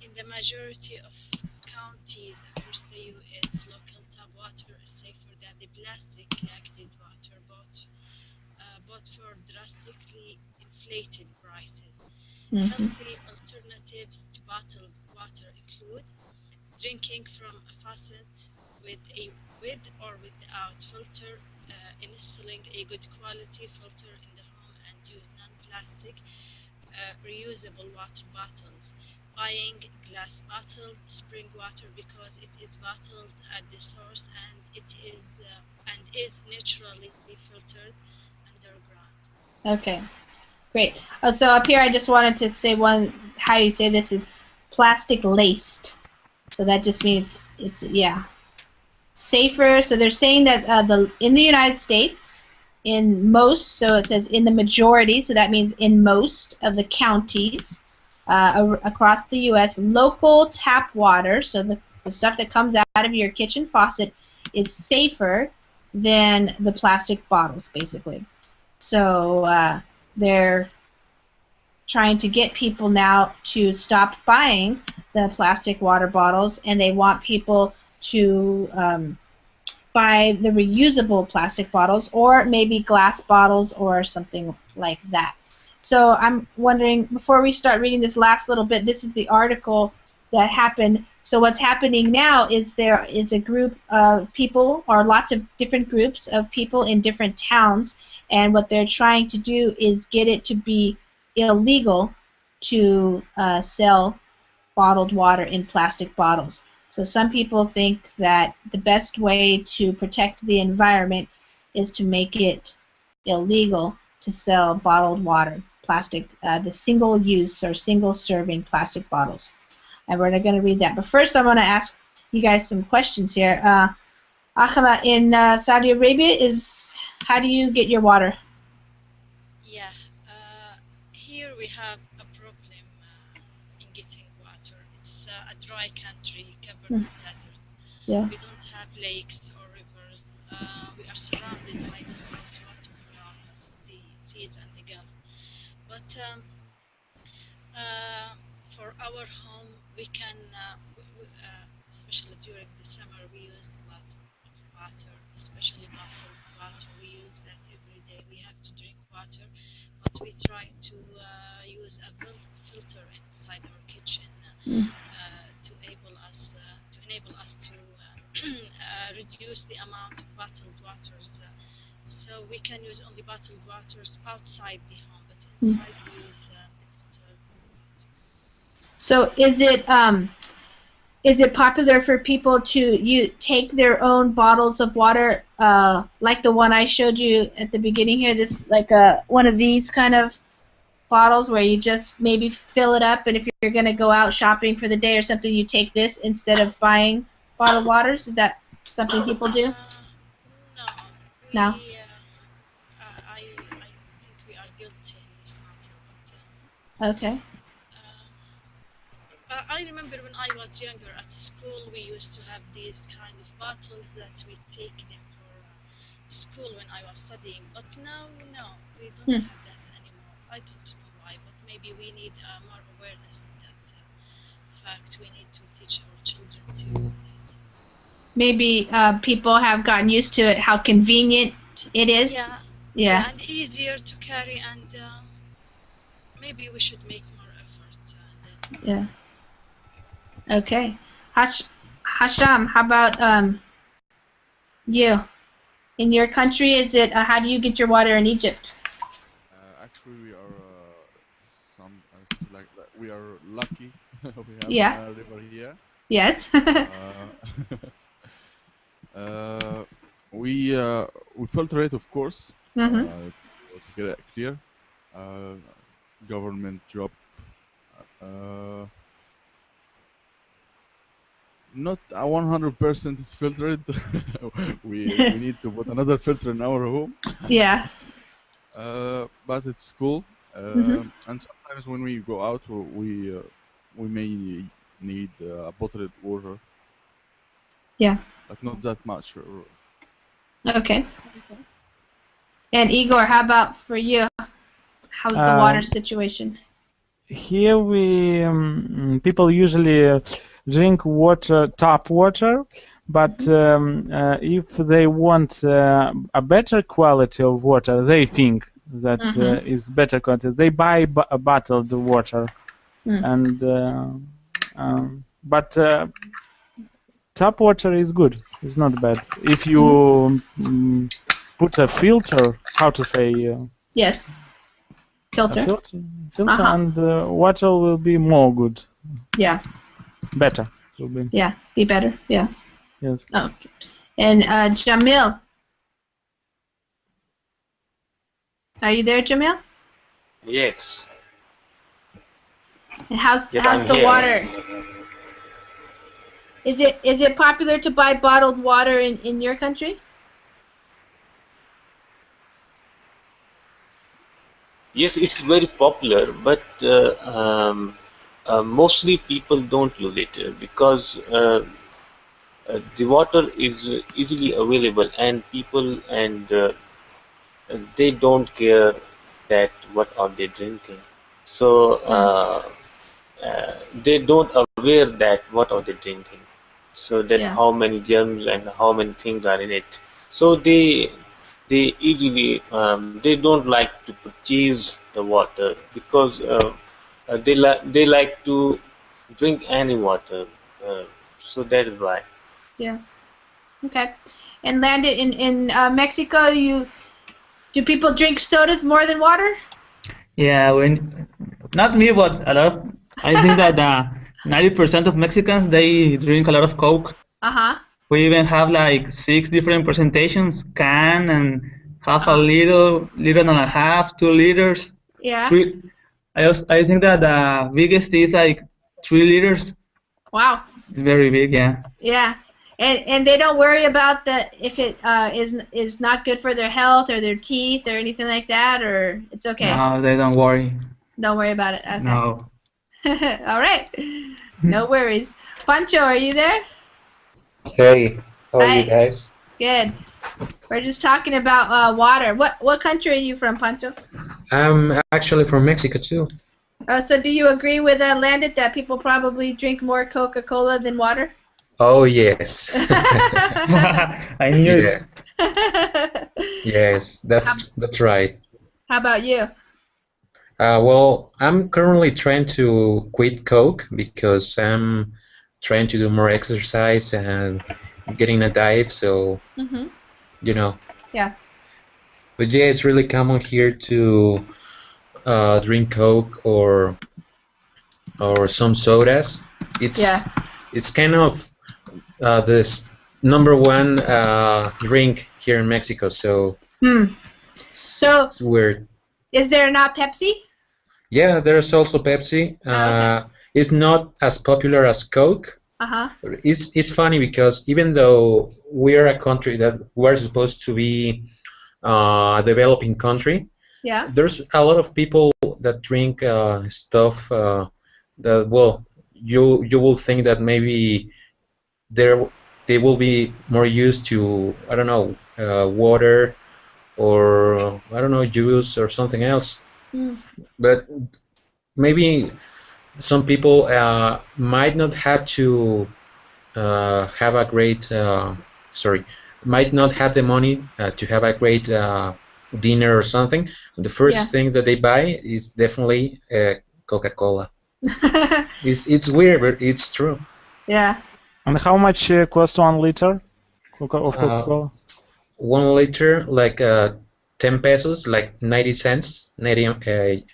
In the majority of counties across the U.S., local tap water is safer than the plastic collected water bought for drastically inflated prices. Healthy alternatives to bottled water include drinking from a faucet with or without filter, installing a good quality filter in the home, and use non-plastic reusable water bottles. Buying glass bottled spring water because it is bottled at the source and it is naturally filtered underground. Okay, great. Oh, so up here I just wanted to say how you say this is plastic laced. So that just means it's safer. So they're saying that in the United States, in most, so it says in the majority, so that means in most of the counties across the U.S., local tap water, so the stuff that comes out of your kitchen faucet, is safer than the plastic bottles, basically. So they're trying to get people now to stop buying the plastic water bottles, and they want people to buy the reusable plastic bottles, or maybe glass bottles or something like that. So I'm wondering, before we start reading this last little bit, this is the article that happened. So what's happening now is there is a group of people, or lots of different groups of people in different towns, and what they're trying to do is get it to be illegal to sell bottled water in plastic bottles. So some people think that the best way to protect the environment is to make it illegal to sell bottled water, plastic, the single-use or single-serving plastic bottles. And we're going to read that. But first I'm going to ask you guys some questions here. Akhala, in Saudi Arabia, how do you get your water? Yeah, here we have a problem in getting water. It's a dry country covered with deserts. Yeah. We don't have lakes or rivers. We are surrounded by the salt water from the seas and the Gulf. But for our home, we can, especially during the summer, we use lots of water, especially bottled water. We use that every day. We have to drink water, but we try to use a filter inside our kitchen to enable us to reduce the amount of bottled waters. So we can use only bottled waters outside the home, but inside we use the filtered water. So is it popular for people to take their own bottles of water, like the one I showed you at the beginning here? This like one of these kind of bottles where you just maybe fill it up, and if you're going to go out shopping for the day or something, you take this instead of buying bottled waters. Is that something people do? No. No. Okay. I remember when I was younger at school, we used to have these kind of bottles that we take them for school when I was studying. But now, no, we don't have that anymore. I don't know why, but maybe we need more awareness of that fact. We need to teach our children to use that. Maybe people have gotten used to it, how convenient it is. Yeah, and easier to carry, and maybe we should make more effort. Yeah. Okay. Hasham, how about you? In your country, is it how do you get your water in Egypt? Actually, we are we are lucky. We have a river here. Yes. We filter it, of course. To get it clear. Government job. Not 100% is filtered. we need to put another filter in our home. Yeah. But it's cool. And sometimes when we go out, we may need bottled water. Yeah. But not that much. Okay. And Igor, how about for you? How's the water situation? Here we people usually drink water, tap water, but if they want a better quality of water, they think that is better quality. They buy bottled water, and but tap water is good. It's not bad. If you put a filter, how to say? Yes. Filter. Filter, and water will be more good. Yeah. Better. Will be. Yeah, be better. Yeah. Yes. Okay. And Jamil, are you there, Jamil? Yes. And how's I'm the here. water? Is it popular to buy bottled water in your country? Yes, it's very popular, but mostly people don't use it because the water is easily available, and people they don't care that what are they drinking. So they don't aware that what are they drinking. So that how many germs and how many things are in it. So they easily they don't like to purchase the water because they like to drink any water. So that is why. Yeah. Okay. And landed in Mexico, do people drink sodas more than water? Yeah, not me, but a lot. I think that 90% of Mexicans, they drink a lot of Coke. We even have like 6 different presentations: can and half a liter, liter and a half, 2 liters. Yeah. 3. I think that the biggest is like 3 liters. Wow. Very big, yeah. Yeah. And they don't worry about if it is not good for their health or their teeth or anything like that, or it's okay. No, they don't worry. Don't worry about it. Okay. No. All right. No worries. Pancho, are you there? Hey, how are you guys? Good. We're just talking about water. What country are you from, Pancho? I'm actually from Mexico too. So do you agree with Landit that people probably drink more Coca-Cola than water? Oh yes. I knew it. Yes, that's right. How about you? Well, I'm currently trying to quit Coke because I'm trying to do more exercise and getting a diet, so you know. Yeah. But yeah, it's really common here to drink Coke or some sodas. It's kind of this #1 drink here in Mexico, so So it's weird. Is there not Pepsi? Yeah, there's also Pepsi. It's not as popular as Coke. It's funny because even though we're a country that we're supposed to be a developing country, there's a lot of people that drink stuff that, well, you will think that maybe they will be more used to, I don't know, water or I don't know, juice or something else. But maybe some people might not have to have a great might not have the money to have a great dinner or something. The first thing that they buy is definitely Coca-Cola. It's weird, but it's true. Yeah. And how much costs 1 liter of Coca-Cola? 1 liter, like 10 pesos, like 90 cents, 90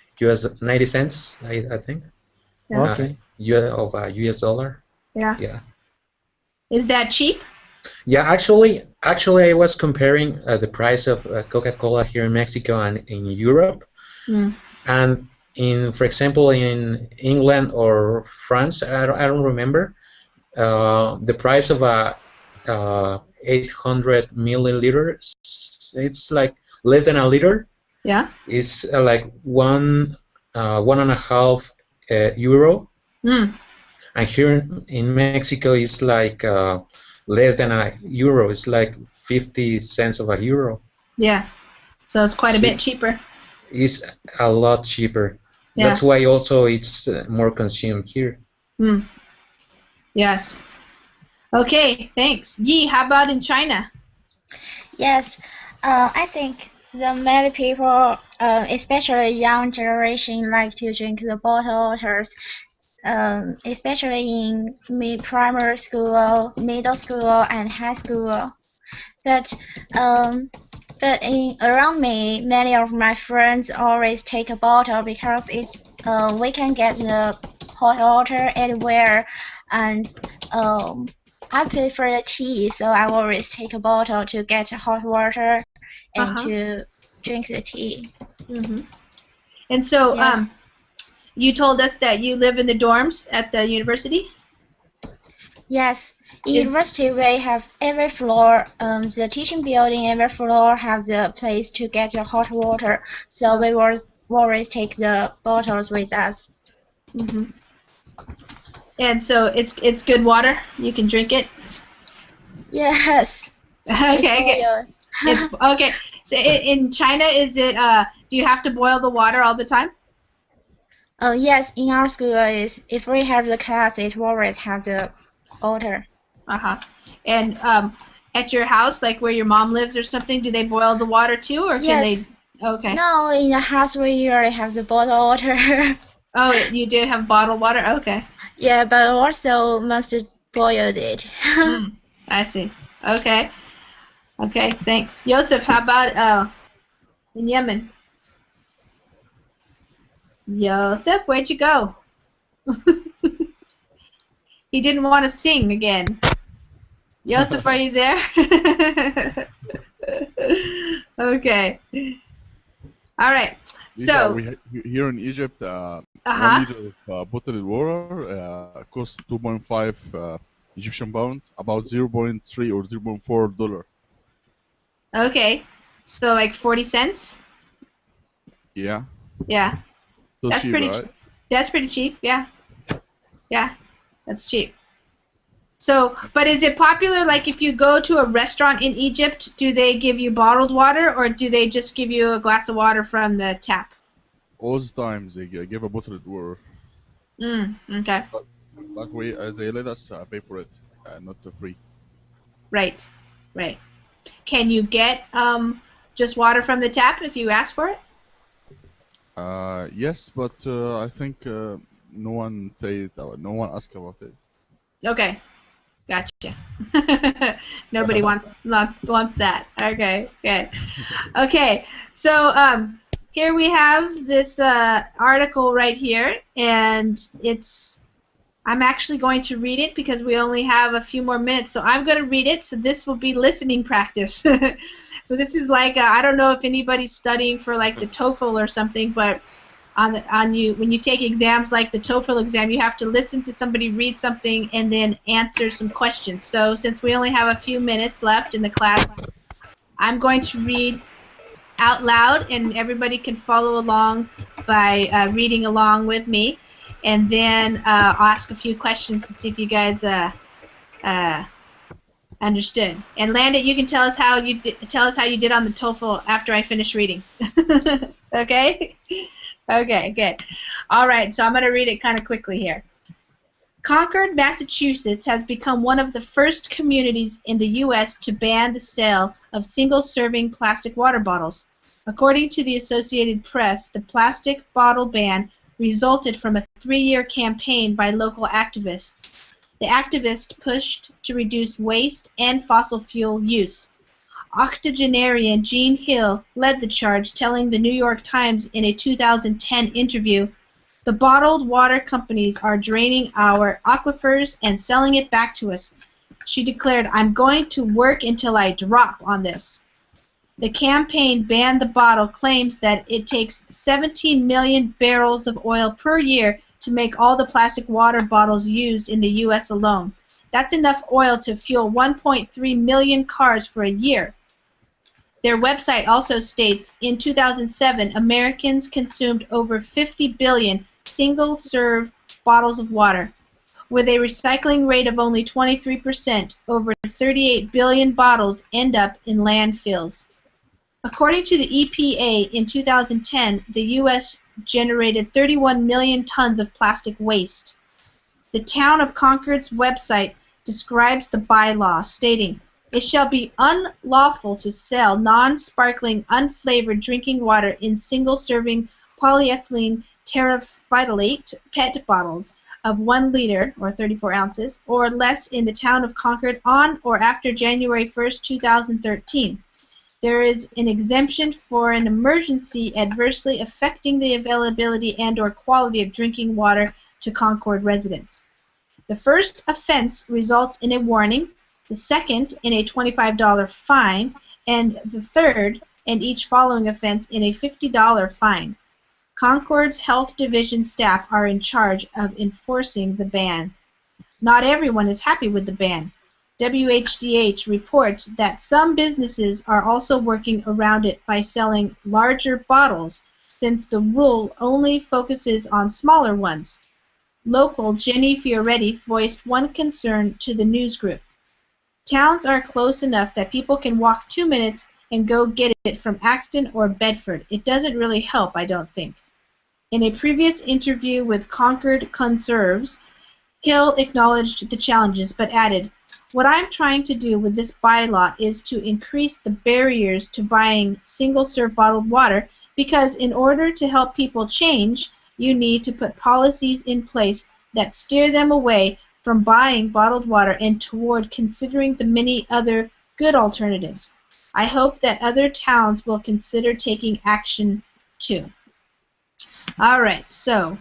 cents, I think. Yeah. Okay. Of a US dollar. Yeah. Yeah. Is that cheap? Yeah, actually, I was comparing the price of Coca-Cola here in Mexico and in Europe, and for example, in England or France, I don't remember, the price of a 800 milliliters, it's like less than a liter. Yeah. It's like 1.5 euro. And here in Mexico, it's like less than a euro. It's like 50 cents of a euro. Yeah. So it's quite a bit cheaper. It's a lot cheaper. Yeah. That's why also it's more consumed here. Yes. Okay, thanks. Yi, how about in China? Yes, I think the many people, especially young generation, like to drink the bottled waters. Especially in primary school, middle school, and high school. But around me, many of my friends always take a bottle because we can get the hot water anywhere, and I prefer the tea, so I always take a bottle to get hot water and to drink the tea. And so, you told us that you live in the dorms at the university? Yes. In university, we have every floor, the teaching building, every floor has the place to get the hot water. So we always take the bottles with us. And so it's good water? You can drink it? Yes. Okay. Okay. So in China, is it, do you have to boil the water all the time? Yes, in our school, if we have the class, it always has the water. And at your house, like where your mom lives or something, do they boil the water too, or can they? Okay. No, in the house we usually have the bottled water. Oh, you do have bottled water? Okay. Yeah, but also must boil it. I see. Okay. Okay, thanks. Joseph, how about in Yemen? Joseph, where'd you go? He didn't want to sing again. Joseph, are you there? Okay. All right. So here in Egypt, 1 liter of bottled water costs 2.5 Egyptian pound, about 0.3 or $0.4. Okay. So like 40 cents? Yeah. Yeah. So that's cheap, pretty right? That's pretty cheap, yeah. Yeah, that's cheap. So, but is it popular, like if you go to a restaurant in Egypt, do they give you bottled water or do they just give you a glass of water from the tap? All the times they give a bottled water. Okay. But they let us pay for it, not free. Right, right. Can you get just water from the tap if you ask for it? Yes, but I think no one asked about it. Okay, gotcha. Nobody wants that. Okay, good. Okay, so here we have this article right here, and I'm actually going to read it because we only have a few more minutes. So I'm going to read it. So this will be listening practice. So this is like I don't know if anybody's studying for like the TOEFL or something, but when you take exams like the TOEFL exam, you have to listen to somebody read something and then answer some questions. So since we only have a few minutes left in the class, I'm going to read out loud, and everybody can follow along by reading along with me, and then I'll ask a few questions to see if you guys understood. And Landit, you can tell us how you did on the TOEFL after I finish reading. Okay? Okay, good. All right, so I'm going to read it kind of quickly here. Concord, Massachusetts has become one of the first communities in the U.S. to ban the sale of single-serving plastic water bottles. According to the Associated Press, the plastic bottle ban resulted from a 3-year campaign by local activists. The activists pushed to reduce waste and fossil fuel use. Octogenarian Gene Hill led the charge, telling the New York Times in a 2010 interview, "The bottled water companies are draining our aquifers and selling it back to us." She declared, "I'm going to work until I drop on this." The campaign Ban the Bottle claims that it takes 17 million barrels of oil per year to make all the plastic water bottles used in the U.S. alone. That's enough oil to fuel 1.3 million cars for a year. Their website also states, in 2007, Americans consumed over 50 billion single-serve bottles of water. With a recycling rate of only 23%, over 38 billion bottles end up in landfills. According to the EPA, in 2010, the U.S. generated 31 million tons of plastic waste. The town of Concord's website describes the bylaw, stating, "It shall be unlawful to sell non-sparkling, unflavored drinking water in single-serving polyethylene terephthalate PET bottles of 1 liter, or 34 ounces, or less in the town of Concord on or after January 1st, 2013. There is an exemption for an emergency adversely affecting the availability and/or quality of drinking water to Concord residents. The first offense results in a warning, the second in a $25 fine, and the third and each following offense in a $50 fine. Concord's Health Division staff are in charge of enforcing the ban. Not everyone is happy with the ban. WHDH reports that some businesses are also working around it by selling larger bottles, since the rule only focuses on smaller ones. Local Jenny Fioretti voiced one concern to the news group. Towns are close enough that people can walk 2 minutes and go get it from Acton or Bedford. It doesn't really help, I don't think. In a previous interview with Concord Conserves, Hill acknowledged the challenges but added, "What I'm trying to do with this bylaw is to increase the barriers to buying single-serve bottled water, because in order to help people change, you need to put policies in place that steer them away from buying bottled water and toward considering the many other good alternatives. I hope that other towns will consider taking action too." All right, so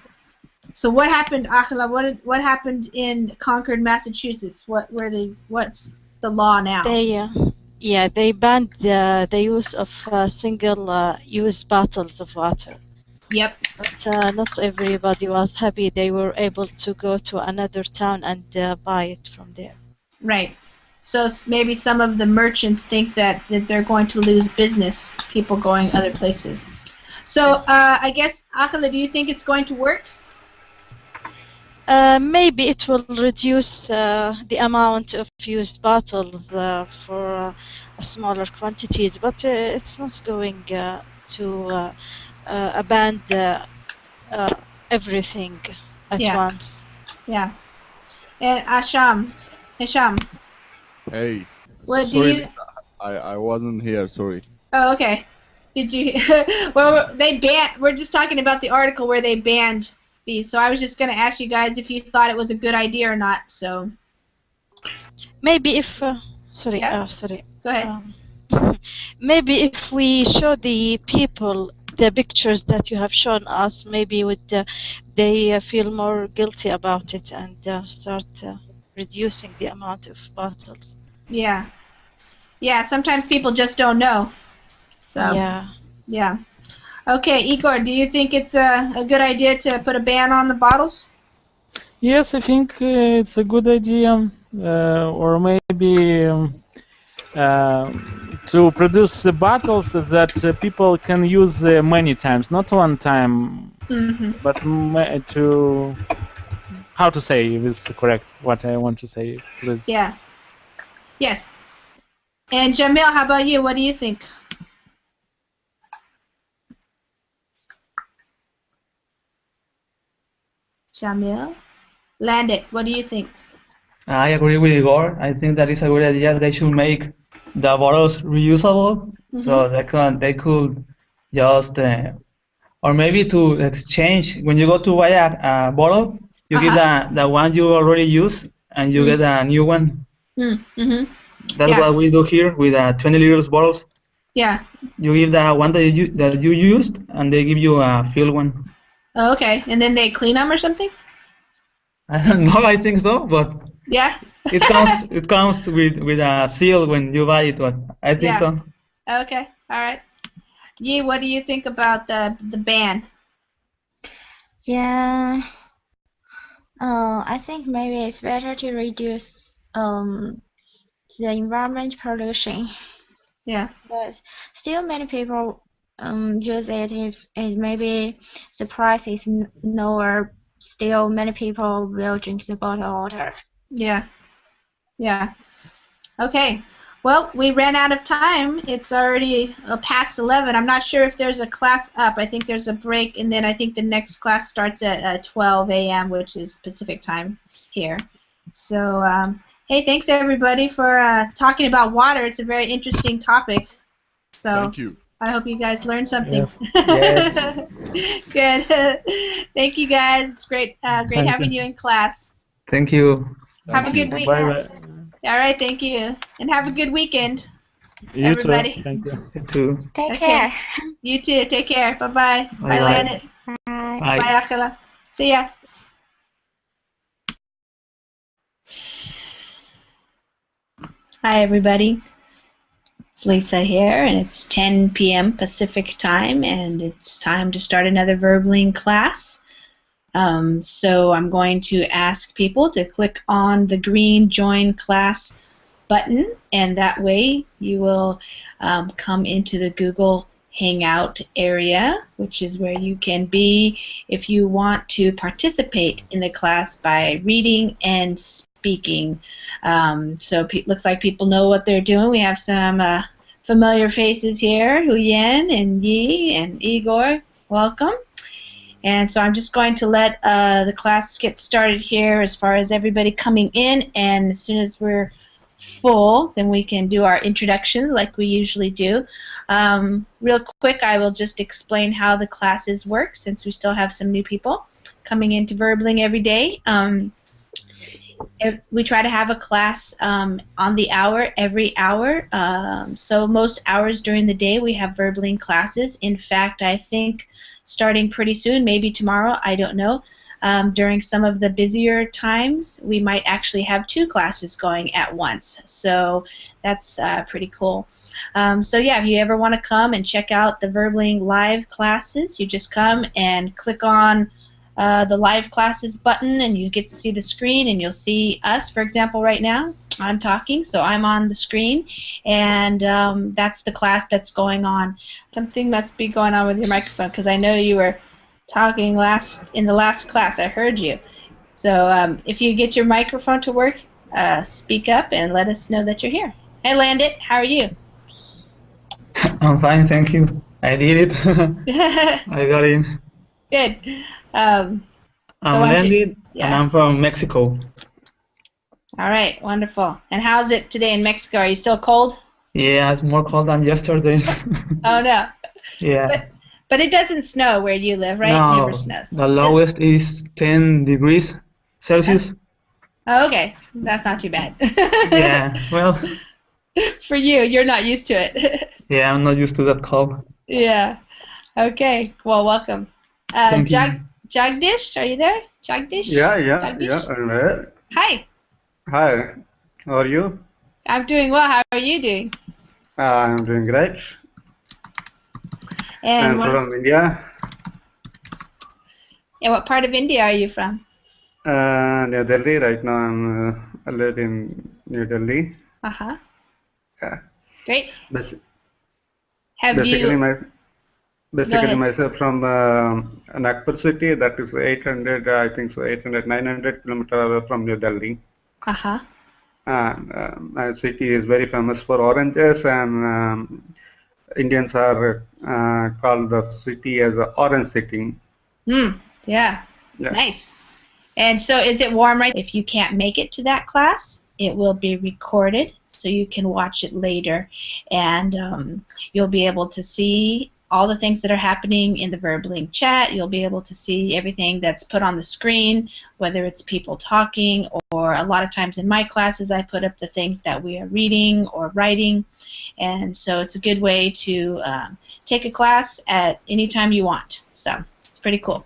what happened, Akhila? What happened in Concord, Massachusetts? What's the law now? They banned the use of single-use bottles of water. Yep. But not everybody was happy. They were able to go to another town and buy it from there. Right. So maybe some of the merchants think that they're going to lose business, people going other places. So I guess, Akhila, do you think it's going to work? Maybe it will reduce the amount of used bottles for smaller quantities, but it's not going to abandon everything at once. Yeah. And Hisham. Hey. What sorry, do you? I wasn't here. Sorry. Oh, okay. Did you? Well, they banned. We're just talking about the article where they banned these. So I was just going to ask you guys if you thought it was a good idea or not. So. Maybe if. Sorry. Go ahead. Maybe if we show the people the pictures that you have shown us, maybe would they feel more guilty about it and start reducing the amount of bottles. Yeah. Yeah, sometimes people just don't know. So, yeah. Okay, Igor, do you think it's a good idea to put a ban on the bottles? Yes, I think it's a good idea. Or maybe to produce bottles that people can use many times, not one time, but to how to say is correct. What I want to say, please. Yeah. Yes. And Jamil, how about you? What do you think? Jamil? Landit, what do you think? I agree with Igor. I think that is a good idea. They should make the bottles reusable, so they could just or maybe to exchange. When you go to buy a bottle, you give the one you already use, and you get a new one. That's what we do here with 20 liters bottles. Yeah. You give the one that you used, and they give you a filled one. Oh, okay, and then they clean them or something? I don't know. I think so, but yeah, it comes with a seal when you buy it. But I think so. Okay, all right. Yi, what do you think about the ban? Yeah. I think maybe it's better to reduce the environment pollution. Yeah. But still, many people use it if it maybe the price is lower. Still, many people will drink the bottled water. Yeah. Yeah. Okay. Well, we ran out of time. It's already past 11. I'm not sure if there's a class up. I think there's a break, and then I think the next class starts at 12 a.m., which is Pacific time here. So, hey, thanks everybody for talking about water. It's a very interesting topic. So, thank you. I hope you guys learned something. Yes. Good. Thank you guys. It's great. Great having you in class. Thank you. Have a good week. Bye. All right, thank you. And have a good weekend, You everybody. too. Thank you. You too. Take care. You too. Take care. Bye-bye. Bye, Landit. Bye. Bye, Akila. See ya. Hi, everybody. It's Lisa here, and it's 10 p.m. Pacific time, and it's time to start another Verbling class. So I'm going to ask people to click on the green Join Class button, and that way you will come into the Google Hangout area, which is where you can be if you want to participate in the class by reading and speaking. So it looks like people know what they're doing. We have some familiar faces here, Huyen and Yi and Igor. Welcome. And so I'm just going to let the class get started here as far as everybody coming in, and as soon as we're full, then we can do our introductions like we usually do. Real quick, I will just explain how the classes work since we still have some new people coming into Verbling every day. We try to have a class on the hour, every hour. So most hours during the day we have Verbling classes. In fact, I think starting pretty soon, maybe tomorrow, I don't know. During some of the busier times, we might actually have 2 classes going at once. So that's pretty cool. So yeah, if you ever want to come and check out the Verbling live classes, you just come and click on the live classes button, and you get to see the screen, and you'll see us. For example, right now, I'm talking, so I'm on the screen, and that's the class that's going on. Something must be going on with your microphone, because I know you were talking in the last class. I heard you. So if you get your microphone to work, speak up and let us know that you're here. Hey, Landit, how are you? I'm fine, thank you. I did it. I got in. Good. I'm Landit, and I'm from Mexico. All right, wonderful. And how's it today in Mexico? Are you still cold? Yeah, it's more cold than yesterday. Oh, no. Yeah. But it doesn't snow where you live, right? No, it never snows. the lowest is 10 degrees Celsius. Oh, okay. That's not too bad. Yeah, well. For you, you're not used to it. Yeah, I'm not used to that cold. Yeah. Okay. Well, welcome. Jagdish, are you there? Jagdish? Yeah, Jagdish? I'm there. Hi. Hi, how are you? I'm doing well. How are you doing? I'm doing great. And I'm from India. And what part of India are you from? New Delhi. Right now I live in New Delhi. Uh-huh. Yeah. Great. Basi- Have Basically, you? basically myself from Nagpur city. That is 800, I think so, 800, 900 kilometers away from New Delhi. Uh-huh. And my city is very famous for oranges, and Indians are called the city as a orange city. Yeah. Yeah. Nice. And so is it warm right? If you can't make it to that class, it will be recorded so you can watch it later. And you'll be able to see all the things that are happening in the VerbLink chat. You'll be able to see everything that's put on the screen, whether it's people talking, or a lot of times in my classes I put up the things that we are reading or writing. And so it's a good way to take a class at any time you want. So it's pretty cool.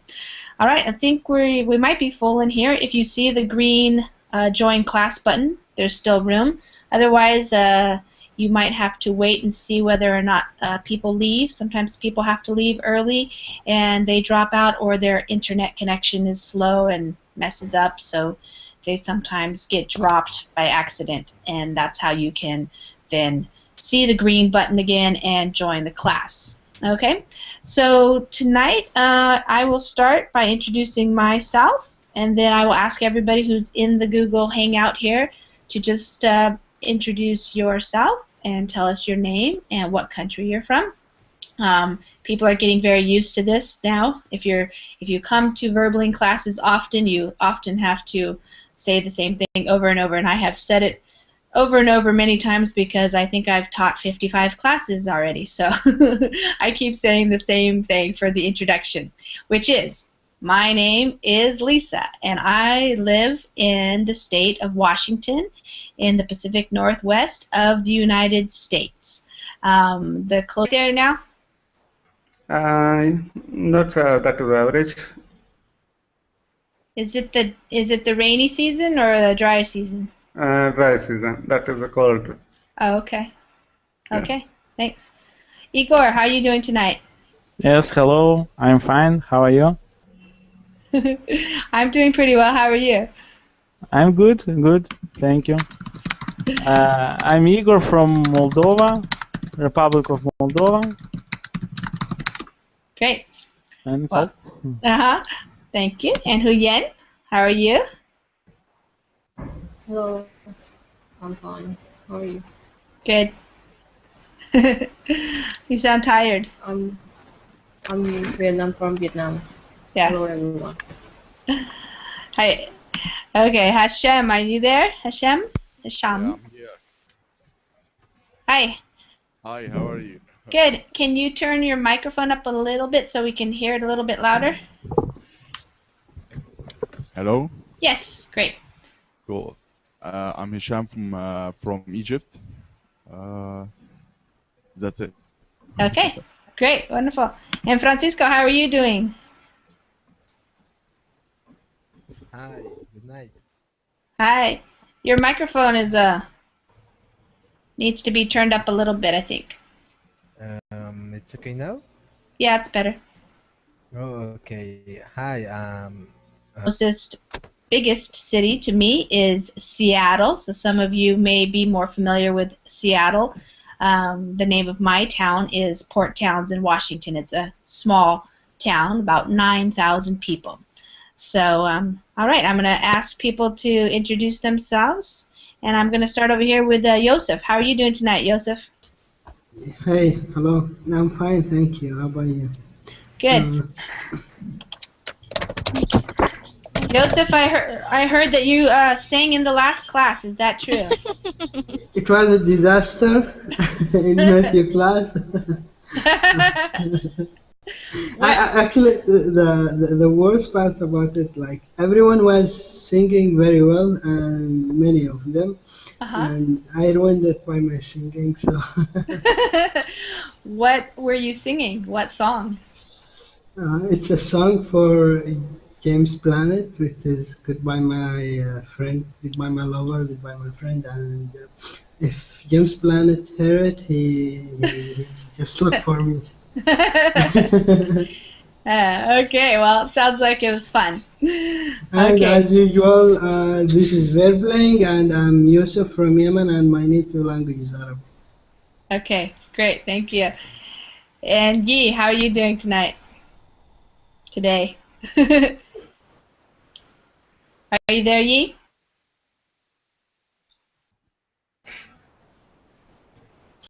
All right, I think we might be full in here. If you see the green join class button, there's still room. Otherwise, you might have to wait and see whether or not people leave. Sometimes people have to leave early and they drop out, or their internet connection is slow and messes up, so they sometimes get dropped by accident, and that's how you can then see the green button again and join the class. Okay, so tonight I will start by introducing myself, and then I will ask everybody who's in the Google Hangout here to just introduce yourself and tell us your name and what country you're from. People are getting very used to this now. If you come to VerbLink classes often, you often have to say the same thing over and over, and I have said it over and over many times because I think I've taught 55 classes already, so I keep saying the same thing for the introduction, which is, my name is Lisa, and I live in the state of Washington in the Pacific Northwest of the United States. The close there now? Not that is average. Is it the rainy season or the dry season? Dry season. That is a cold. Oh, okay. Okay, thanks. Igor, how are you doing tonight? Yes, hello. I'm fine. How are you? I'm doing pretty well. How are you? I'm good. Good. Thank you. I'm Igor from Moldova, Republic of Moldova. Great. And well, thank you. And Huyen, how are you? Hello. I'm fine. How are you? Good. You sound tired. I'm Vietnam from Vietnam. Yeah. Hello everyone. Hi. Okay, Hashem, are you there? Hashem? Hashem. Yeah, I'm here. Hi. Hi, how are you? Good. Can you turn your microphone up a little bit so we can hear it a little bit louder? Hello? Yes, great. Cool. I'm Hisham from Egypt. That's it. Okay, great, wonderful. And Francisco, how are you doing? Hi, good night. Hi. Your microphone is needs to be turned up a little bit, I think. It's okay now? Yeah, it's better. Oh, okay. Hi. Closest, biggest city to me is Seattle. So some of you may be more familiar with Seattle. The name of my town is Port Townsend, Washington. It's a small town, about 9,000 people. So, all right, I'm going to ask people to introduce themselves, and I'm going to start over here with Joseph. How are you doing tonight, Joseph? Hey, hello. I'm fine, thank you. How about you? Good. Joseph, I heard that you sang in the last class. Is that true? It was a disaster in Matthew class. Actually, the worst part about it, like everyone was singing very well, and many of them, and I ruined it by my singing. So, what were you singing? What song? It's a song for James Planet, which is "Goodbye My Friend," "Goodbye My Lover," "Goodbye My Friend," and if James Planet hear it, he just look for me. Okay, well, it sounds like it was fun. And as usual, this is VerbLink, and I'm Yusuf from Yemen, and my native language is Arabic. Okay, great. Thank you. And Yi, how are you doing tonight? Today? Are you there, Yi?